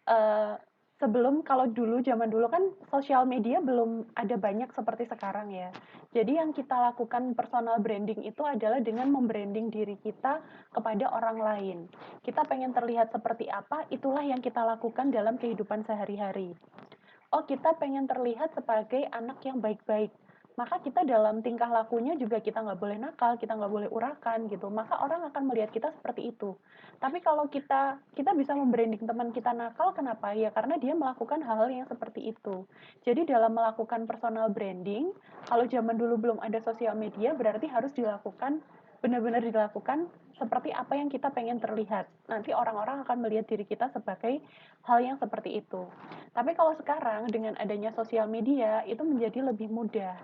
uh, sebelum kalau dulu zaman dulu kan sosial media belum ada banyak seperti sekarang ya. Jadi yang kita lakukan personal branding itu adalah dengan membranding diri kita kepada orang lain. Kita pengen terlihat seperti apa, itulah yang kita lakukan dalam kehidupan sehari-hari. Oh, kita pengen terlihat sebagai anak yang baik-baik. Maka kita dalam tingkah lakunya juga kita nggak boleh nakal, kita nggak boleh urakan gitu. Maka orang akan melihat kita seperti itu. Tapi kalau kita bisa membranding teman kita nakal, kenapa? Ya karena dia melakukan hal-hal yang seperti itu. Jadi dalam melakukan personal branding, kalau zaman dulu belum ada sosial media, berarti harus dilakukan benar-benar dilakukan seperti apa yang kita pengen terlihat. Nanti orang-orang akan melihat diri kita sebagai hal yang seperti itu. Tapi kalau sekarang dengan adanya sosial media itu menjadi lebih mudah.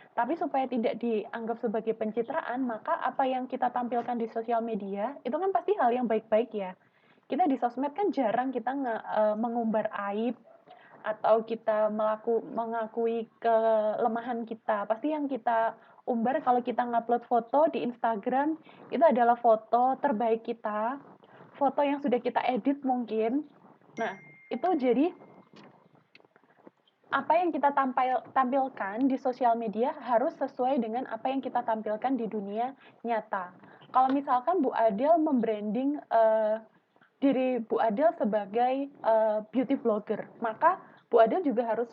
Tapi supaya tidak dianggap sebagai pencitraan, maka apa yang kita tampilkan di sosial media itu kan pasti hal yang baik-baik ya. Kita di sosmed kan jarang kita mengumbar aib atau kita mengakui kelemahan kita. Pasti yang kita umbar kalau kita ngupload foto di Instagram itu adalah foto terbaik kita, foto yang sudah kita edit mungkin. Nah, itu jadi apa yang kita tampilkan di sosial media harus sesuai dengan apa yang kita tampilkan di dunia nyata. Kalau misalkan Bu Adel membranding diri Bu Adel sebagai beauty vlogger, maka Bu Adel juga harus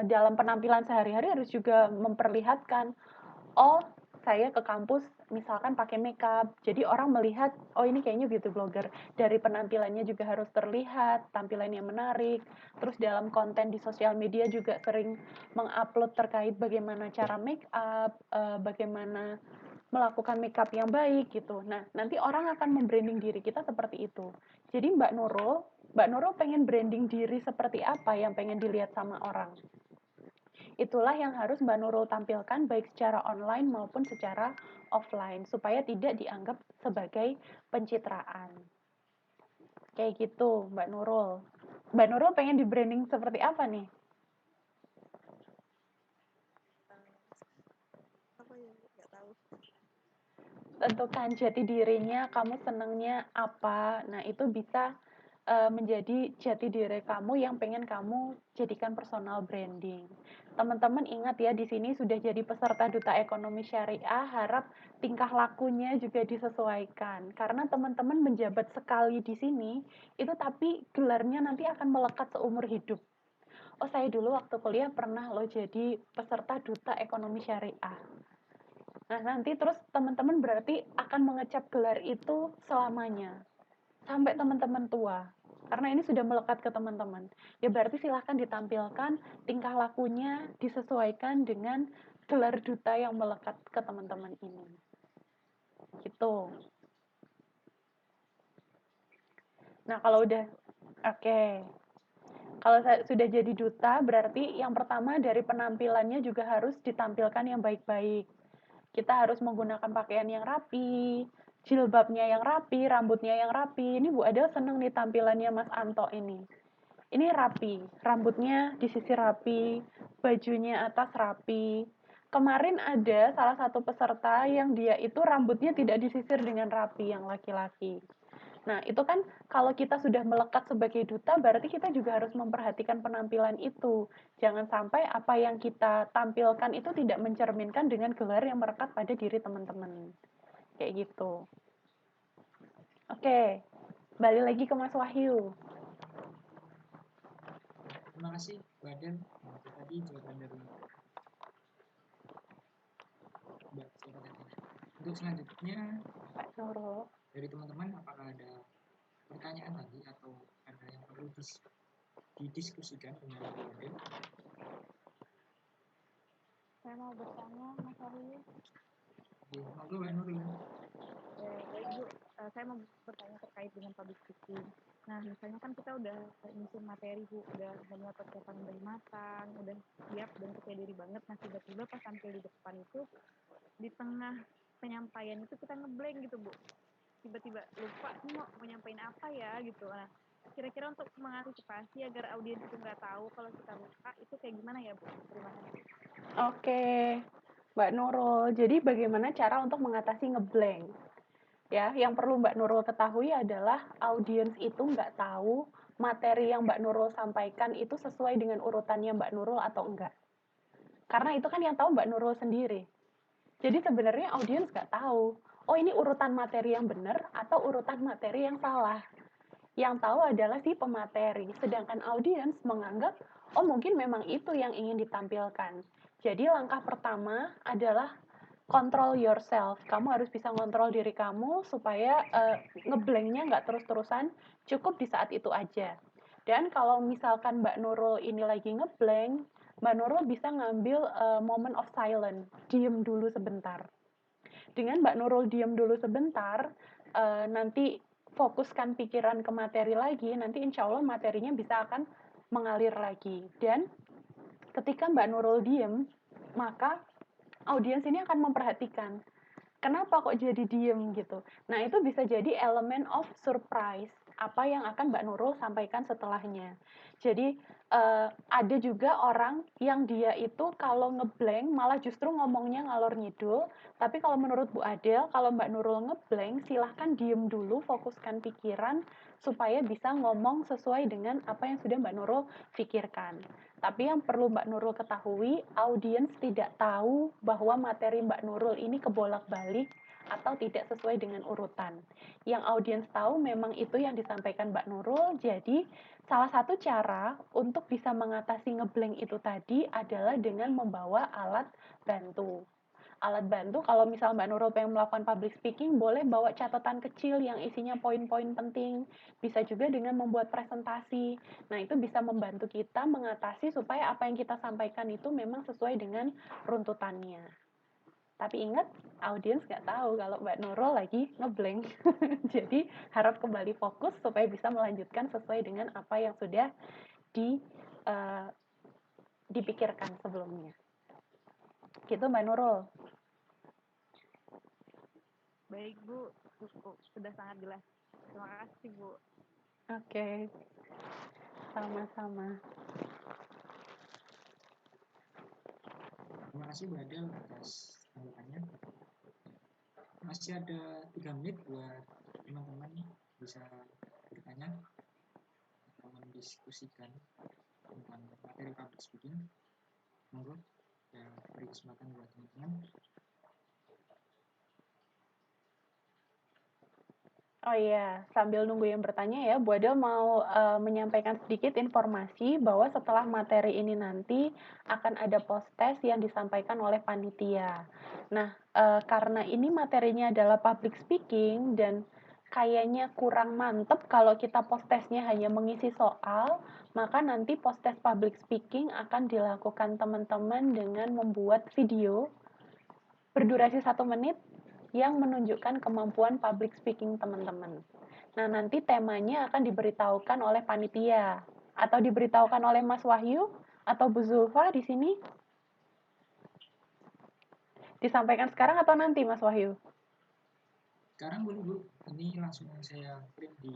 dalam penampilan sehari-hari harus juga memperlihatkan, oh saya ke kampus misalkan pakai makeup, jadi orang melihat, oh ini kayaknya beauty blogger. Dari penampilannya juga harus terlihat, tampilannya menarik. Terus dalam konten di sosial media juga sering mengupload terkait bagaimana cara make up, bagaimana melakukan makeup yang baik gitu. Nah, nanti orang akan membranding diri kita seperti itu. Jadi Mbak Nurul pengen branding diri seperti apa yang pengen dilihat sama orang. Itulah yang harus Mbak Nurul tampilkan baik secara online maupun secara offline supaya tidak dianggap sebagai pencitraan. Kayak gitu, Mbak Nurul. Mbak Nurul pengen di branding seperti apa nih? Apa ya? Nggak tahu. Tentukan jati dirinya, kamu senangnya apa. Nah, itu bisa menjadi jati diri kamu yang pengen kamu jadikan personal branding. Teman-teman ingat ya, di sini sudah jadi peserta Duta Ekonomi Syariah, harap tingkah lakunya juga disesuaikan. Karena teman-teman menjabat sekali di sini, itu tapi gelarnya nanti akan melekat seumur hidup. Oh, saya dulu waktu kuliah pernah loh jadi peserta Duta Ekonomi Syariah. Nah, nanti terus teman-teman berarti akan mengecap gelar itu selamanya sampai teman-teman tua, karena ini sudah melekat ke teman-teman. Ya berarti silahkan ditampilkan tingkah lakunya disesuaikan dengan gelar duta yang melekat ke teman-teman ini. Gitu. Nah, kalau udah oke. Kalau sudah jadi duta, berarti yang pertama dari penampilannya juga harus ditampilkan yang baik-baik. Kita harus menggunakan pakaian yang rapi, jilbabnya yang rapi, rambutnya yang rapi. Ini Bu Adel seneng nih tampilannya Mas Anto ini. Ini rapi, rambutnya disisir rapi, bajunya atas rapi. Kemarin ada salah satu peserta yang dia itu rambutnya tidak disisir dengan rapi yang laki-laki. Nah, itu kan kalau kita sudah melekat sebagai duta, berarti kita juga harus memperhatikan penampilan itu. Jangan sampai apa yang kita tampilkan itu tidak mencerminkan dengan gelar yang merekat pada diri teman-teman. Kayak gitu. Oke, balik lagi ke Mas Wahyu. Terima kasih, Badan. Nah, itu tadi jawaban dari Mbak siapa tadi. Untuk selanjutnya, Pak Nurul. dari teman-teman, apakah ada pertanyaan lagi atau ada yang perlu didiskusikan dengan Badan? Saya mau bertanya, Mas Wahyu. Oke, monggo Mbak Nurul. Baik Bu, saya mau bertanya terkait dengan public speaking. Nah, misalnya kan kita udah nyusun materi Bu, udah banyak persiapan dari matang, udah siap dan percaya diri banget. Nah, tiba-tiba pas tampil di depan itu, di tengah penyampaian itu kita ngeblank gitu Bu. Tiba-tiba lupa nih mau nyampein apa ya gitu. Nah, kira-kira untuk mengantisipasi agar audiens itu nggak tahu kalau kita buka itu kayak gimana ya Bu? Terima kasih. Oke, Mbak Nurul. Jadi bagaimana cara untuk mengatasi ngeblank? Ya, yang perlu Mbak Nurul ketahui adalah audiens itu nggak tahu materi yang Mbak Nurul sampaikan itu sesuai dengan urutannya Mbak Nurul atau enggak. Karena itu kan yang tahu Mbak Nurul sendiri. Jadi sebenarnya audiens nggak tahu, oh ini urutan materi yang benar atau urutan materi yang salah. Yang tahu adalah si pemateri, sedangkan audiens menganggap, oh mungkin memang itu yang ingin ditampilkan. Jadi langkah pertama adalah control yourself. Kamu harus bisa ngontrol diri kamu supaya ngeblanknya nggak terus-terusan, cukup di saat itu aja. Dan kalau misalkan Mbak Nurul ini lagi ngeblank, Mbak Nurul bisa ngambil moment of silence, diem dulu sebentar. Dengan Mbak Nurul diem dulu sebentar, nanti fokuskan pikiran ke materi lagi, nanti insya Allah materinya bisa akan mengalir lagi. Dan ketika Mbak Nurul diem, maka audiens ini akan memperhatikan, kenapa kok jadi diem gitu. Nah itu bisa jadi elemen of surprise, apa yang akan Mbak Nurul sampaikan setelahnya. Jadi ada juga orang yang dia itu kalau ngeblank malah justru ngomongnya ngalor ngidul. Tapi kalau menurut Bu Adel, kalau Mbak Nurul ngeblank, silahkan diem dulu, fokuskan pikiran supaya bisa ngomong sesuai dengan apa yang sudah Mbak Nurul pikirkan. Tapi yang perlu Mbak Nurul ketahui, audiens tidak tahu bahwa materi Mbak Nurul ini kebolak-balik atau tidak sesuai dengan urutan. Yang audiens tahu memang itu yang disampaikan Mbak Nurul, jadi salah satu cara untuk bisa mengatasi ngeblank itu tadi adalah dengan membawa alat bantu. Alat bantu kalau misal Mbak Nurul pengen melakukan public speaking, boleh bawa catatan kecil yang isinya poin-poin penting. Bisa juga dengan membuat presentasi. Nah, itu bisa membantu kita mengatasi supaya apa yang kita sampaikan itu memang sesuai dengan runtutannya. Tapi ingat, audiens nggak tahu kalau Mbak Nurul lagi ngeblank. Jadi harap kembali fokus supaya bisa melanjutkan sesuai dengan apa yang sudah dipikirkan sebelumnya. Gitu Mbak Nurul. Baik Bu, cukup sudah sangat jelas. Terima kasih Bu. Oke, sama-sama. Terima kasih Mbak Adel atas tanggapannya. Masih ada 3 menit buat teman-teman bisa bertanya atau mendiskusikan tentang materi public speaking. Monggo, ya beri kesempatan buat teman-teman. Oh iya, sambil nunggu yang bertanya ya, Bu Adel mau menyampaikan sedikit informasi bahwa setelah materi ini nanti akan ada post-test yang disampaikan oleh panitia. Nah, karena ini materinya adalah public speaking dan kayaknya kurang mantep kalau kita post-testnya hanya mengisi soal, maka nanti post-test public speaking akan dilakukan teman-teman dengan membuat video berdurasi 1 menit yang menunjukkan kemampuan public speaking teman-teman. Nah, nanti temanya akan diberitahukan oleh panitia atau diberitahukan oleh Mas Wahyu atau Bu Zulfa di sini. Disampaikan sekarang atau nanti Mas Wahyu? Sekarang boleh Bu, ini langsung saya print di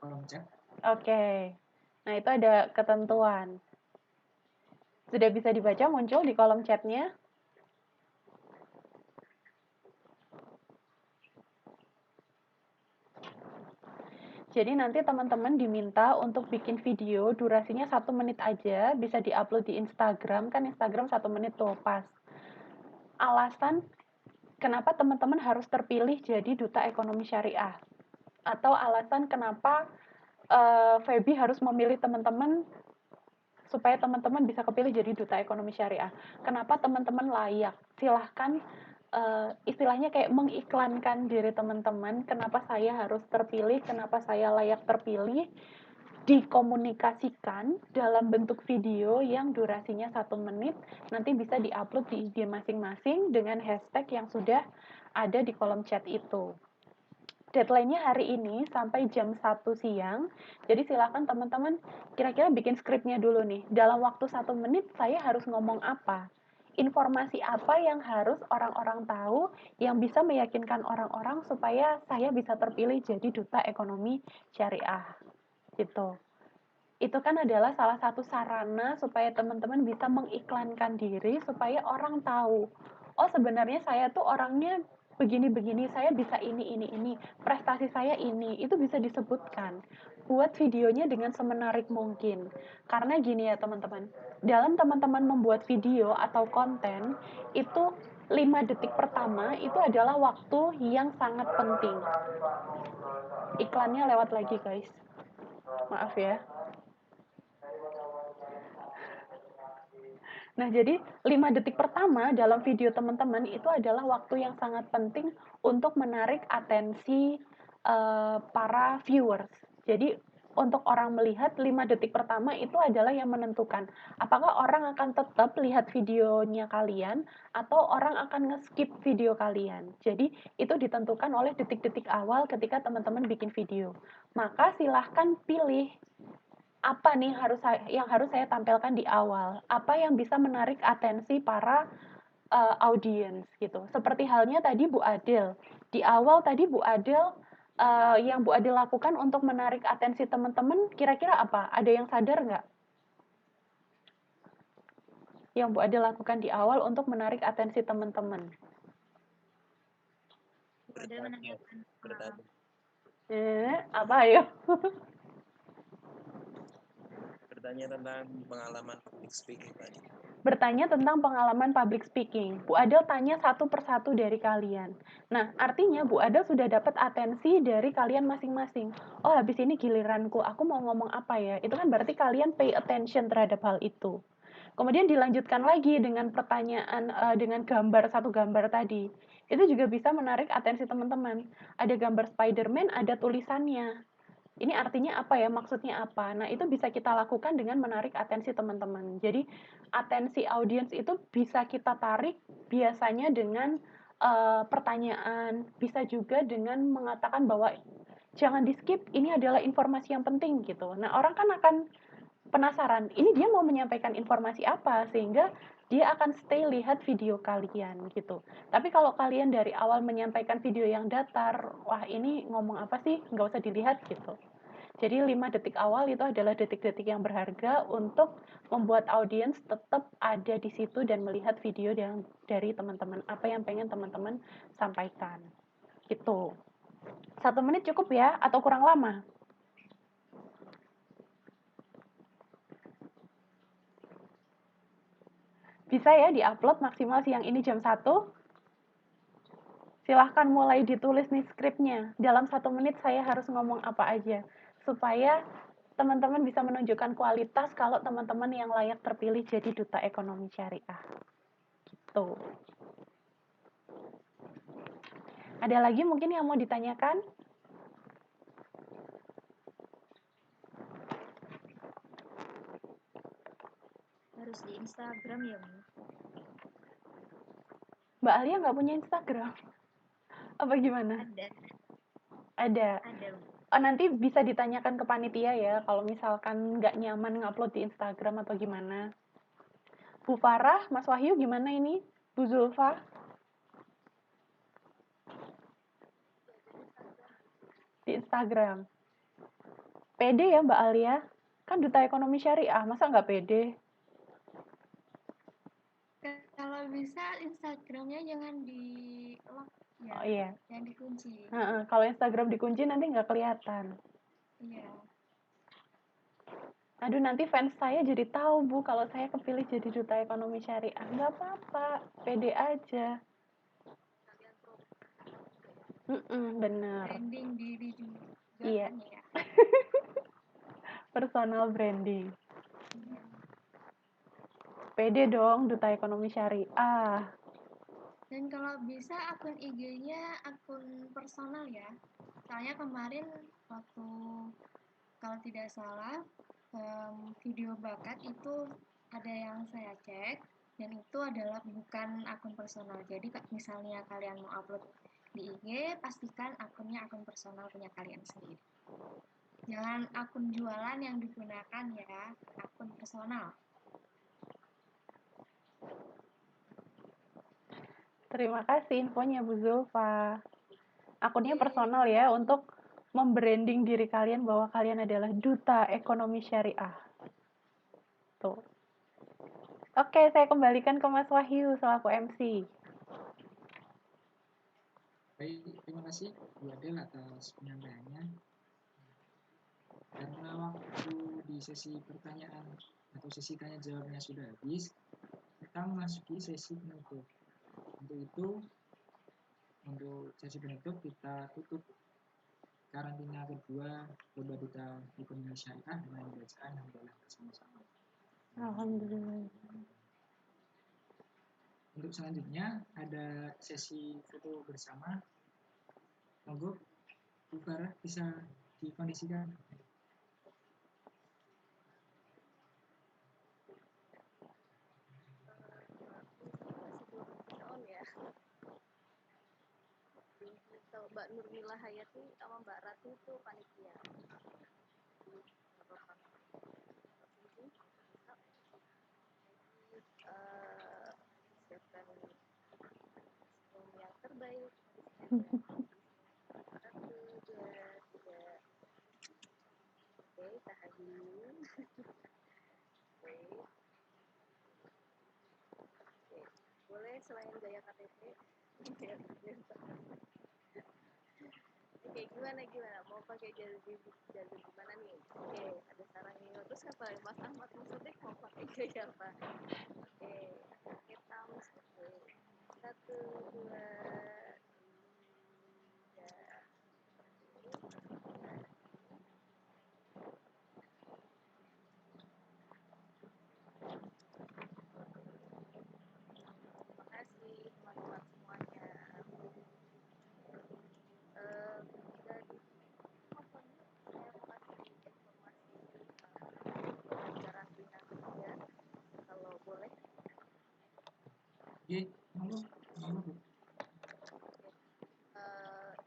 kolom chat. Oke. Nah, itu ada ketentuan. Sudah bisa dibaca muncul di kolom chatnya. Jadi nanti teman-teman diminta untuk bikin video durasinya 1 menit aja, bisa diupload di Instagram, kan Instagram 1 menit tuh pas. Alasan kenapa teman-teman harus terpilih jadi duta ekonomi syariah, atau alasan kenapa Feby harus memilih teman-teman supaya teman-teman bisa kepilih jadi duta ekonomi syariah. Kenapa teman-teman layak? Silahkan istilahnya kayak mengiklankan diri teman-teman, kenapa saya harus terpilih, kenapa saya layak terpilih, dikomunikasikan dalam bentuk video yang durasinya 1 menit, nanti bisa diupload di IG masing-masing dengan hashtag yang sudah ada di kolom chat itu. Deadline-nya hari ini sampai jam 1 siang, jadi silakan teman-teman kira-kira bikin skripnya dulu nih. Dalam waktu 1 menit saya harus ngomong apa? Informasi apa yang harus orang-orang tahu yang bisa meyakinkan orang-orang supaya saya bisa terpilih jadi duta ekonomi syariah. gitu. Itu kan adalah salah satu sarana supaya teman-teman bisa mengiklankan diri supaya orang tahu, oh sebenarnya saya tuh orangnya begini-begini, saya bisa ini, prestasi saya ini, itu bisa disebutkan. Buat videonya dengan semenarik mungkin. Karena gini ya teman-teman, dalam teman-teman membuat video atau konten, itu 5 detik pertama itu adalah waktu yang sangat penting. Iklannya lewat lagi guys. Maaf ya. Nah, jadi 5 detik pertama dalam video teman-teman itu adalah waktu yang sangat penting untuk menarik atensi para viewers. Jadi, untuk orang melihat 5 detik pertama itu adalah yang menentukan apakah orang akan tetap lihat videonya kalian atau orang akan nge-skip video kalian. Jadi, itu ditentukan oleh detik-detik awal ketika teman-teman bikin video. Maka silahkan pilih apa nih yang harus saya tampilkan di awal, apa yang bisa menarik atensi para audiens gitu. Seperti halnya tadi Bu Adel, di awal tadi Bu Adel yang Bu Adel lakukan untuk menarik atensi teman-teman, kira-kira apa? Ada yang sadar nggak? Yang Bu Adel lakukan di awal untuk menarik atensi teman-teman. Bertanya. Apa ayo? Bertanya tentang pengalaman public speaking tadi. Bertanya tentang pengalaman public speaking. Bu Adel tanya satu persatu dari kalian. Nah, artinya Bu Adel sudah dapat atensi dari kalian masing-masing. Oh, habis ini giliranku, aku mau ngomong apa ya? Itu kan berarti kalian pay attention terhadap hal itu. Kemudian dilanjutkan lagi dengan pertanyaan, dengan satu gambar tadi. Itu juga bisa menarik atensi teman-teman. Ada gambar Spider-Man, ada tulisannya. Ini artinya apa ya, maksudnya apa. Nah, itu bisa kita lakukan dengan menarik atensi teman-teman. Jadi, atensi audiens itu bisa kita tarik biasanya dengan pertanyaan, bisa juga dengan mengatakan bahwa jangan di-skip, ini adalah informasi yang penting gitu. Nah, orang kan akan penasaran, ini dia mau menyampaikan informasi apa, sehingga dia akan stay lihat video kalian gitu. Tapi kalau kalian dari awal menyampaikan video yang datar, wah ini ngomong apa sih, nggak usah dilihat gitu. Jadi 5 detik awal itu adalah detik-detik yang berharga untuk membuat audiens tetap ada di situ dan melihat video yang dari teman-teman, apa yang pengen teman-teman sampaikan. Gitu. 1 menit cukup ya, atau kurang lama? Bisa ya diupload maksimal siang ini jam 1. Silahkan mulai ditulis nih skripnya. Dalam 1 menit saya harus ngomong apa aja. Supaya teman-teman bisa menunjukkan kualitas kalau teman-teman yang layak terpilih jadi duta ekonomi syariah. Gitu. Ada lagi mungkin yang mau ditanyakan? Harus di Instagram ya, Bu? Mbak Alia nggak punya Instagram? Apa gimana? Ada. Bu. Oh, nanti bisa ditanyakan ke panitia ya, kalau misalkan nggak nyaman ngupload di Instagram atau gimana. Bu Farah, Mas Wahyu gimana ini? Bu Zulfa? Di Instagram. Pede ya Mbak Alia? Kan duta ekonomi syariah, masa nggak pede? Kalau bisa Instagramnya jangan di lock ya. Oh iya. Yang dikunci. Kalau Instagram dikunci nanti nggak kelihatan. Iya. Aduh, nanti fans saya jadi tahu Bu kalau saya kepilih jadi duta ekonomi syariah. Nggak apa-apa, pede aja. Bener. Branding diri juga Iya. kan ya. Personal branding. Pede dong, duta ekonomi syariah. Dan kalau bisa akun IG-nya akun personal ya. Soalnya kemarin waktu kalau tidak salah video bakat itu ada yang saya cek dan itu adalah bukan akun personal. Jadi misalnya kalian mau upload di IG, pastikan akunnya akun personal punya kalian sendiri. Jangan akun jualan yang digunakan ya, akun personal. Terima kasih infonya Bu Zulfa. Akunnya personal ya untuk membranding diri kalian bahwa kalian adalah duta ekonomi syariah. Tuh. Oke, saya kembalikan ke Mas Wahyu selaku MC. Baik, terima kasih Bu Adel atas penyampaiannya. Karena waktu di sesi pertanyaan atau sesi tanya jawabnya sudah habis, kita memasuki sesi penutup. Untuk itu, untuk sesi penutup kita tutup karantina kedua Lomba Duta Ekonomi Syariah dengan bacaan hamdalah bersama-sama. Alhamdulillah. Untuk selanjutnya ada sesi foto bersama. Monggo Bu Farah bisa dikondisikan. Mbak Nurmila Hayati sama Mbak Rati itu panitia. Siapkan yang terbaik. 1, 2, 3. Oke, tahan dulu. Oke. Boleh selain gaya KTP. Oke, gimana? Mau pakai jalur gimana nih? Oke, ada saran nih. Terus apa? Mas Ahmad maksudnya mau pakai gaya apa? Oke, kita oke. 1, 2, 3. Terima kasih teman-teman semuanya. Dari saya mau kasih informasi karantina kerja, kalau boleh. Oke, monggo Bu.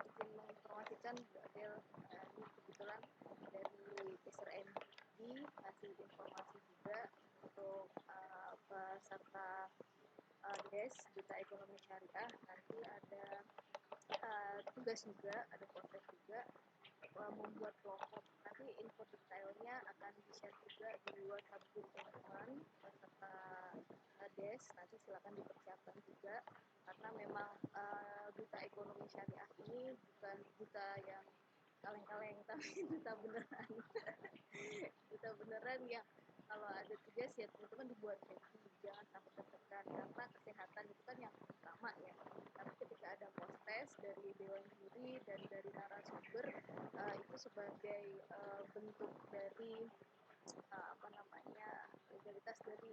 Izin menginformasikan Bu Adel, ini kebetulan dari SRND ngasih informasi juga untuk peserta DES Duta Ekonomi Syariah. Nanti ada tugas juga, ada proses juga membuat kelompok. Nanti info detailnya akan di-share juga di WhatsApp group teman-teman peserta DES. Nanti silakan dipersiapkan juga, karena memang duta ekonomi syariah ini bukan duta yang kaleng-kaleng, tapi duta beneran. Duta beneran yang kalau ada tugas ya teman-teman dibuat happy, jangan sampai tertekan, karena kesehatan itu kan yang pertama ya. Karena ketika ada post-test dari dewan juri dan dari narasumber, itu sebagai bentuk dari legalitas dari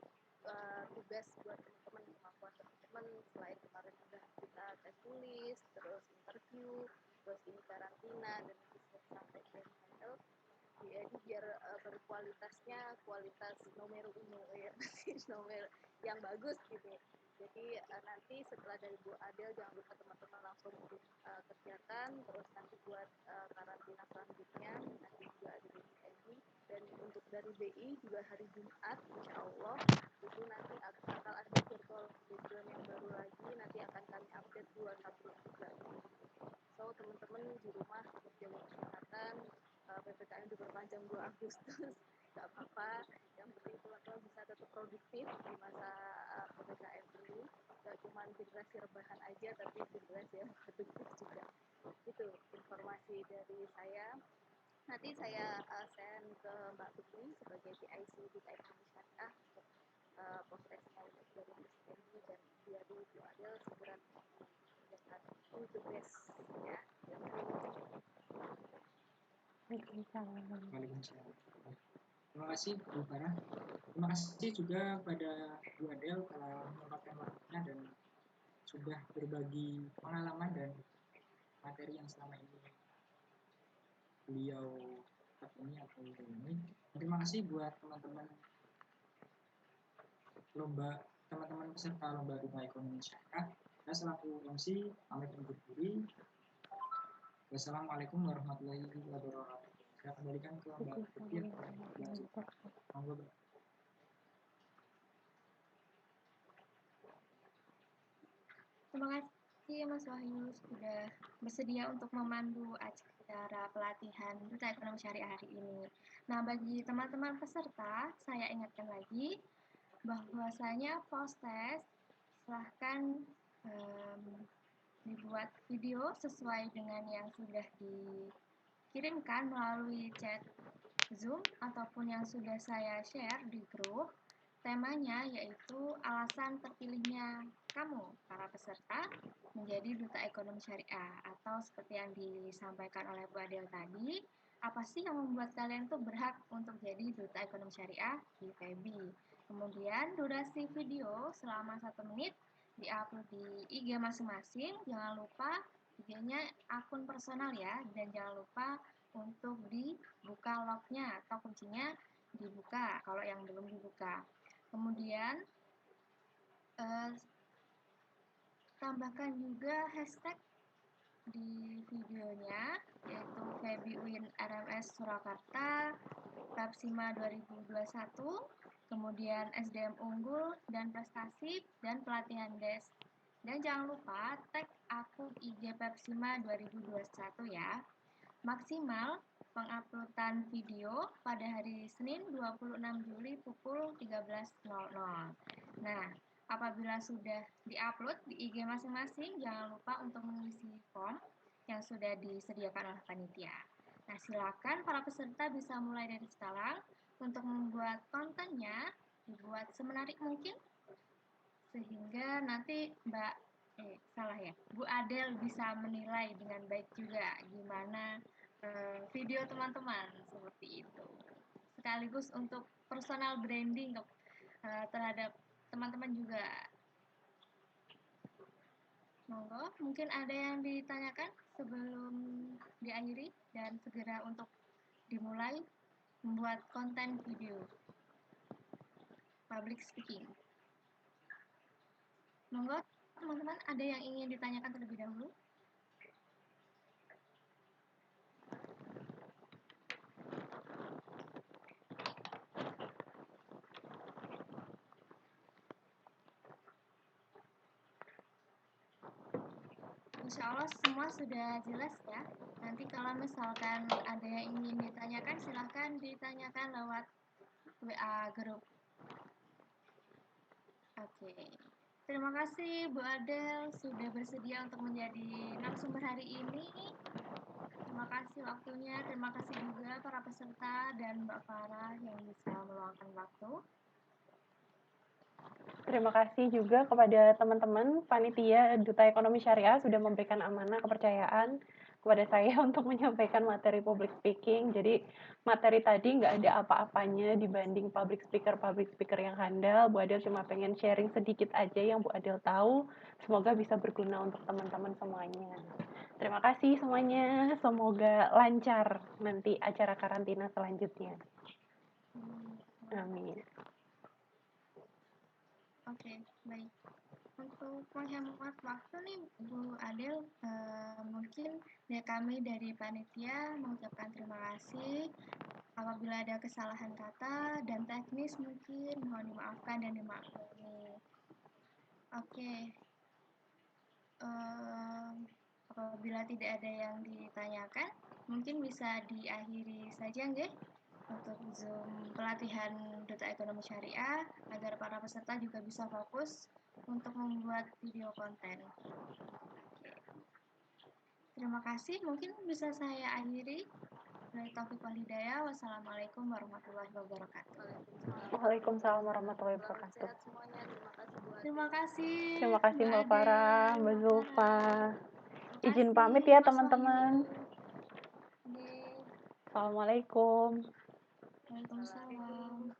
tugas buat teman-teman, kemampuan teman-teman. Selain kemarin sudah kita tes tulis, terus interview, terus ini karantina, dan nanti sampai ke handle, jadi biar berkualitasnya kualitas nomor uno ya, nomor yang bagus gitu. Jadi nanti setelah dari Bu Adel, jangan lupa teman-teman langsung kerjakan. Terus nanti buat karantina selanjutnya nanti juga ada di BI, dan untuk dari BI juga hari Jumat insya Allah itu nanti bakal ada virtual tujuan yang baru lagi, nanti akan kami update di WhatsApp juga. So teman-teman di rumah jaga kesehatan, PPKM diperpanjang 2 Agustus, nggak apa-apa, yang penting teman-teman bisa tetap produktif di masa PPKM ini. Nggak cuma generasi rebahan aja, tapi generasi yang produktif juga. Itu informasi dari saya. Nanti saya send ke Mbak Putri sebagai PIC Duta Ekonomi Syariah untuk prosesnya dari SPND, dan biar Bu Adel segera mengerjakan tugas ya. Waalaikumsalam. Terima kasih Bu Farah. Terima kasih juga pada Bu Adel telah menyempatkan waktunya dan sudah berbagi pengalaman dan materi yang selama ini beliau tekuni atau ilmi. Terima kasih buat teman-teman peserta Lomba Duta Ekonomi Syariah. Saya selaku MC pamit undur diri. Wassalamualaikum warahmatullahi wabarakatuh. Saya kembalikan ke Mbak Putri untuk melanjutkan. Monggo. Terima kasih Mas Wahyu sudah bersedia untuk memandu acara acara pelatihan Duta Ekonomi Syariah hari ini. Nah, bagi teman-teman peserta, saya ingatkan lagi bahwasanya post-test silahkan dibuat video sesuai dengan yang sudah dikirimkan melalui chat Zoom ataupun yang sudah saya share di grup. Temanya yaitu alasan terpilihnya kamu, para peserta, menjadi Duta Ekonomi Syariah, atau seperti yang disampaikan oleh Bu Adel tadi, apa sih yang membuat kalian tuh berhak untuk jadi Duta Ekonomi Syariah di FEBI. Kemudian durasi video selama 1 menit diupload di IG masing-masing. Jangan lupa IG-nya akun personal ya, dan jangan lupa untuk dibuka lognya atau kuncinya dibuka kalau yang belum dibuka. Kemudian tambahkan juga hashtag di videonya, yaitu FebiWin RMS Surakarta Rapsima 2021, kemudian SDM unggul dan prestasi dan pelatihan DES. Dan jangan lupa tag akun IG Pepsima 2021 ya. Maksimal penguploadan video pada hari Senin 26 Juli pukul 13.00. Nah, apabila sudah diupload di IG masing-masing, jangan lupa untuk mengisi form yang sudah disediakan oleh panitia. Nah, silakan para peserta bisa mulai dari sekarang untuk membuat kontennya, dibuat semenarik mungkin, sehingga nanti Bu Adel bisa menilai dengan baik juga gimana video teman-teman seperti itu. Sekaligus untuk personal branding terhadap teman-teman juga. Monggo, mungkin ada yang ditanyakan sebelum diakhiri dan segera untuk dimulai membuat konten video public speaking. Monggo, teman-teman, ada yang ingin ditanyakan terlebih dahulu? Insya Allah semua sudah jelas ya. Nanti kalau misalkan ada yang ingin ditanyakan, silahkan ditanyakan lewat WA grup. Oke. Terima kasih Bu Adel sudah bersedia untuk menjadi narasumber hari ini. Terima kasih waktunya, terima kasih juga para peserta dan Mbak Farah yang bisa meluangkan waktu. Terima kasih juga kepada teman-teman panitia Duta Ekonomi Syariah sudah memberikan amanah kepercayaan kepada saya untuk menyampaikan materi public speaking. Jadi materi tadi nggak ada apa-apanya dibanding public speaker yang handal. Bu Adel cuma pengen sharing sedikit aja yang Bu Adel tahu. Semoga bisa berguna untuk teman-teman semuanya. Terima kasih semuanya. Semoga lancar nanti acara karantina selanjutnya. Amin. Oke, baik. Untuk menghemat waktu nih Bu Adel, mungkin kami dari panitia mengucapkan terima kasih. Apabila ada kesalahan kata dan teknis mungkin mohon dimaafkan dan dimaklumi. Oke. Apabila tidak ada yang ditanyakan, mungkin bisa diakhiri saja nggih untuk Zoom pelatihan Duta Ekonomi Syariah agar para peserta juga bisa fokus untuk membuat video konten. Terima kasih, mungkin bisa saya akhiri. Taufiq wal hidayah. Wassalamualaikum warahmatullahi wabarakatuh. Waalaikumsalam warahmatullahi wabarakatuh. Terima kasih. Terima kasih Mbak Farah, Mbak Zulfa. Izin pamit ya teman-teman. Assalamualaikum. Waalaikumsalam.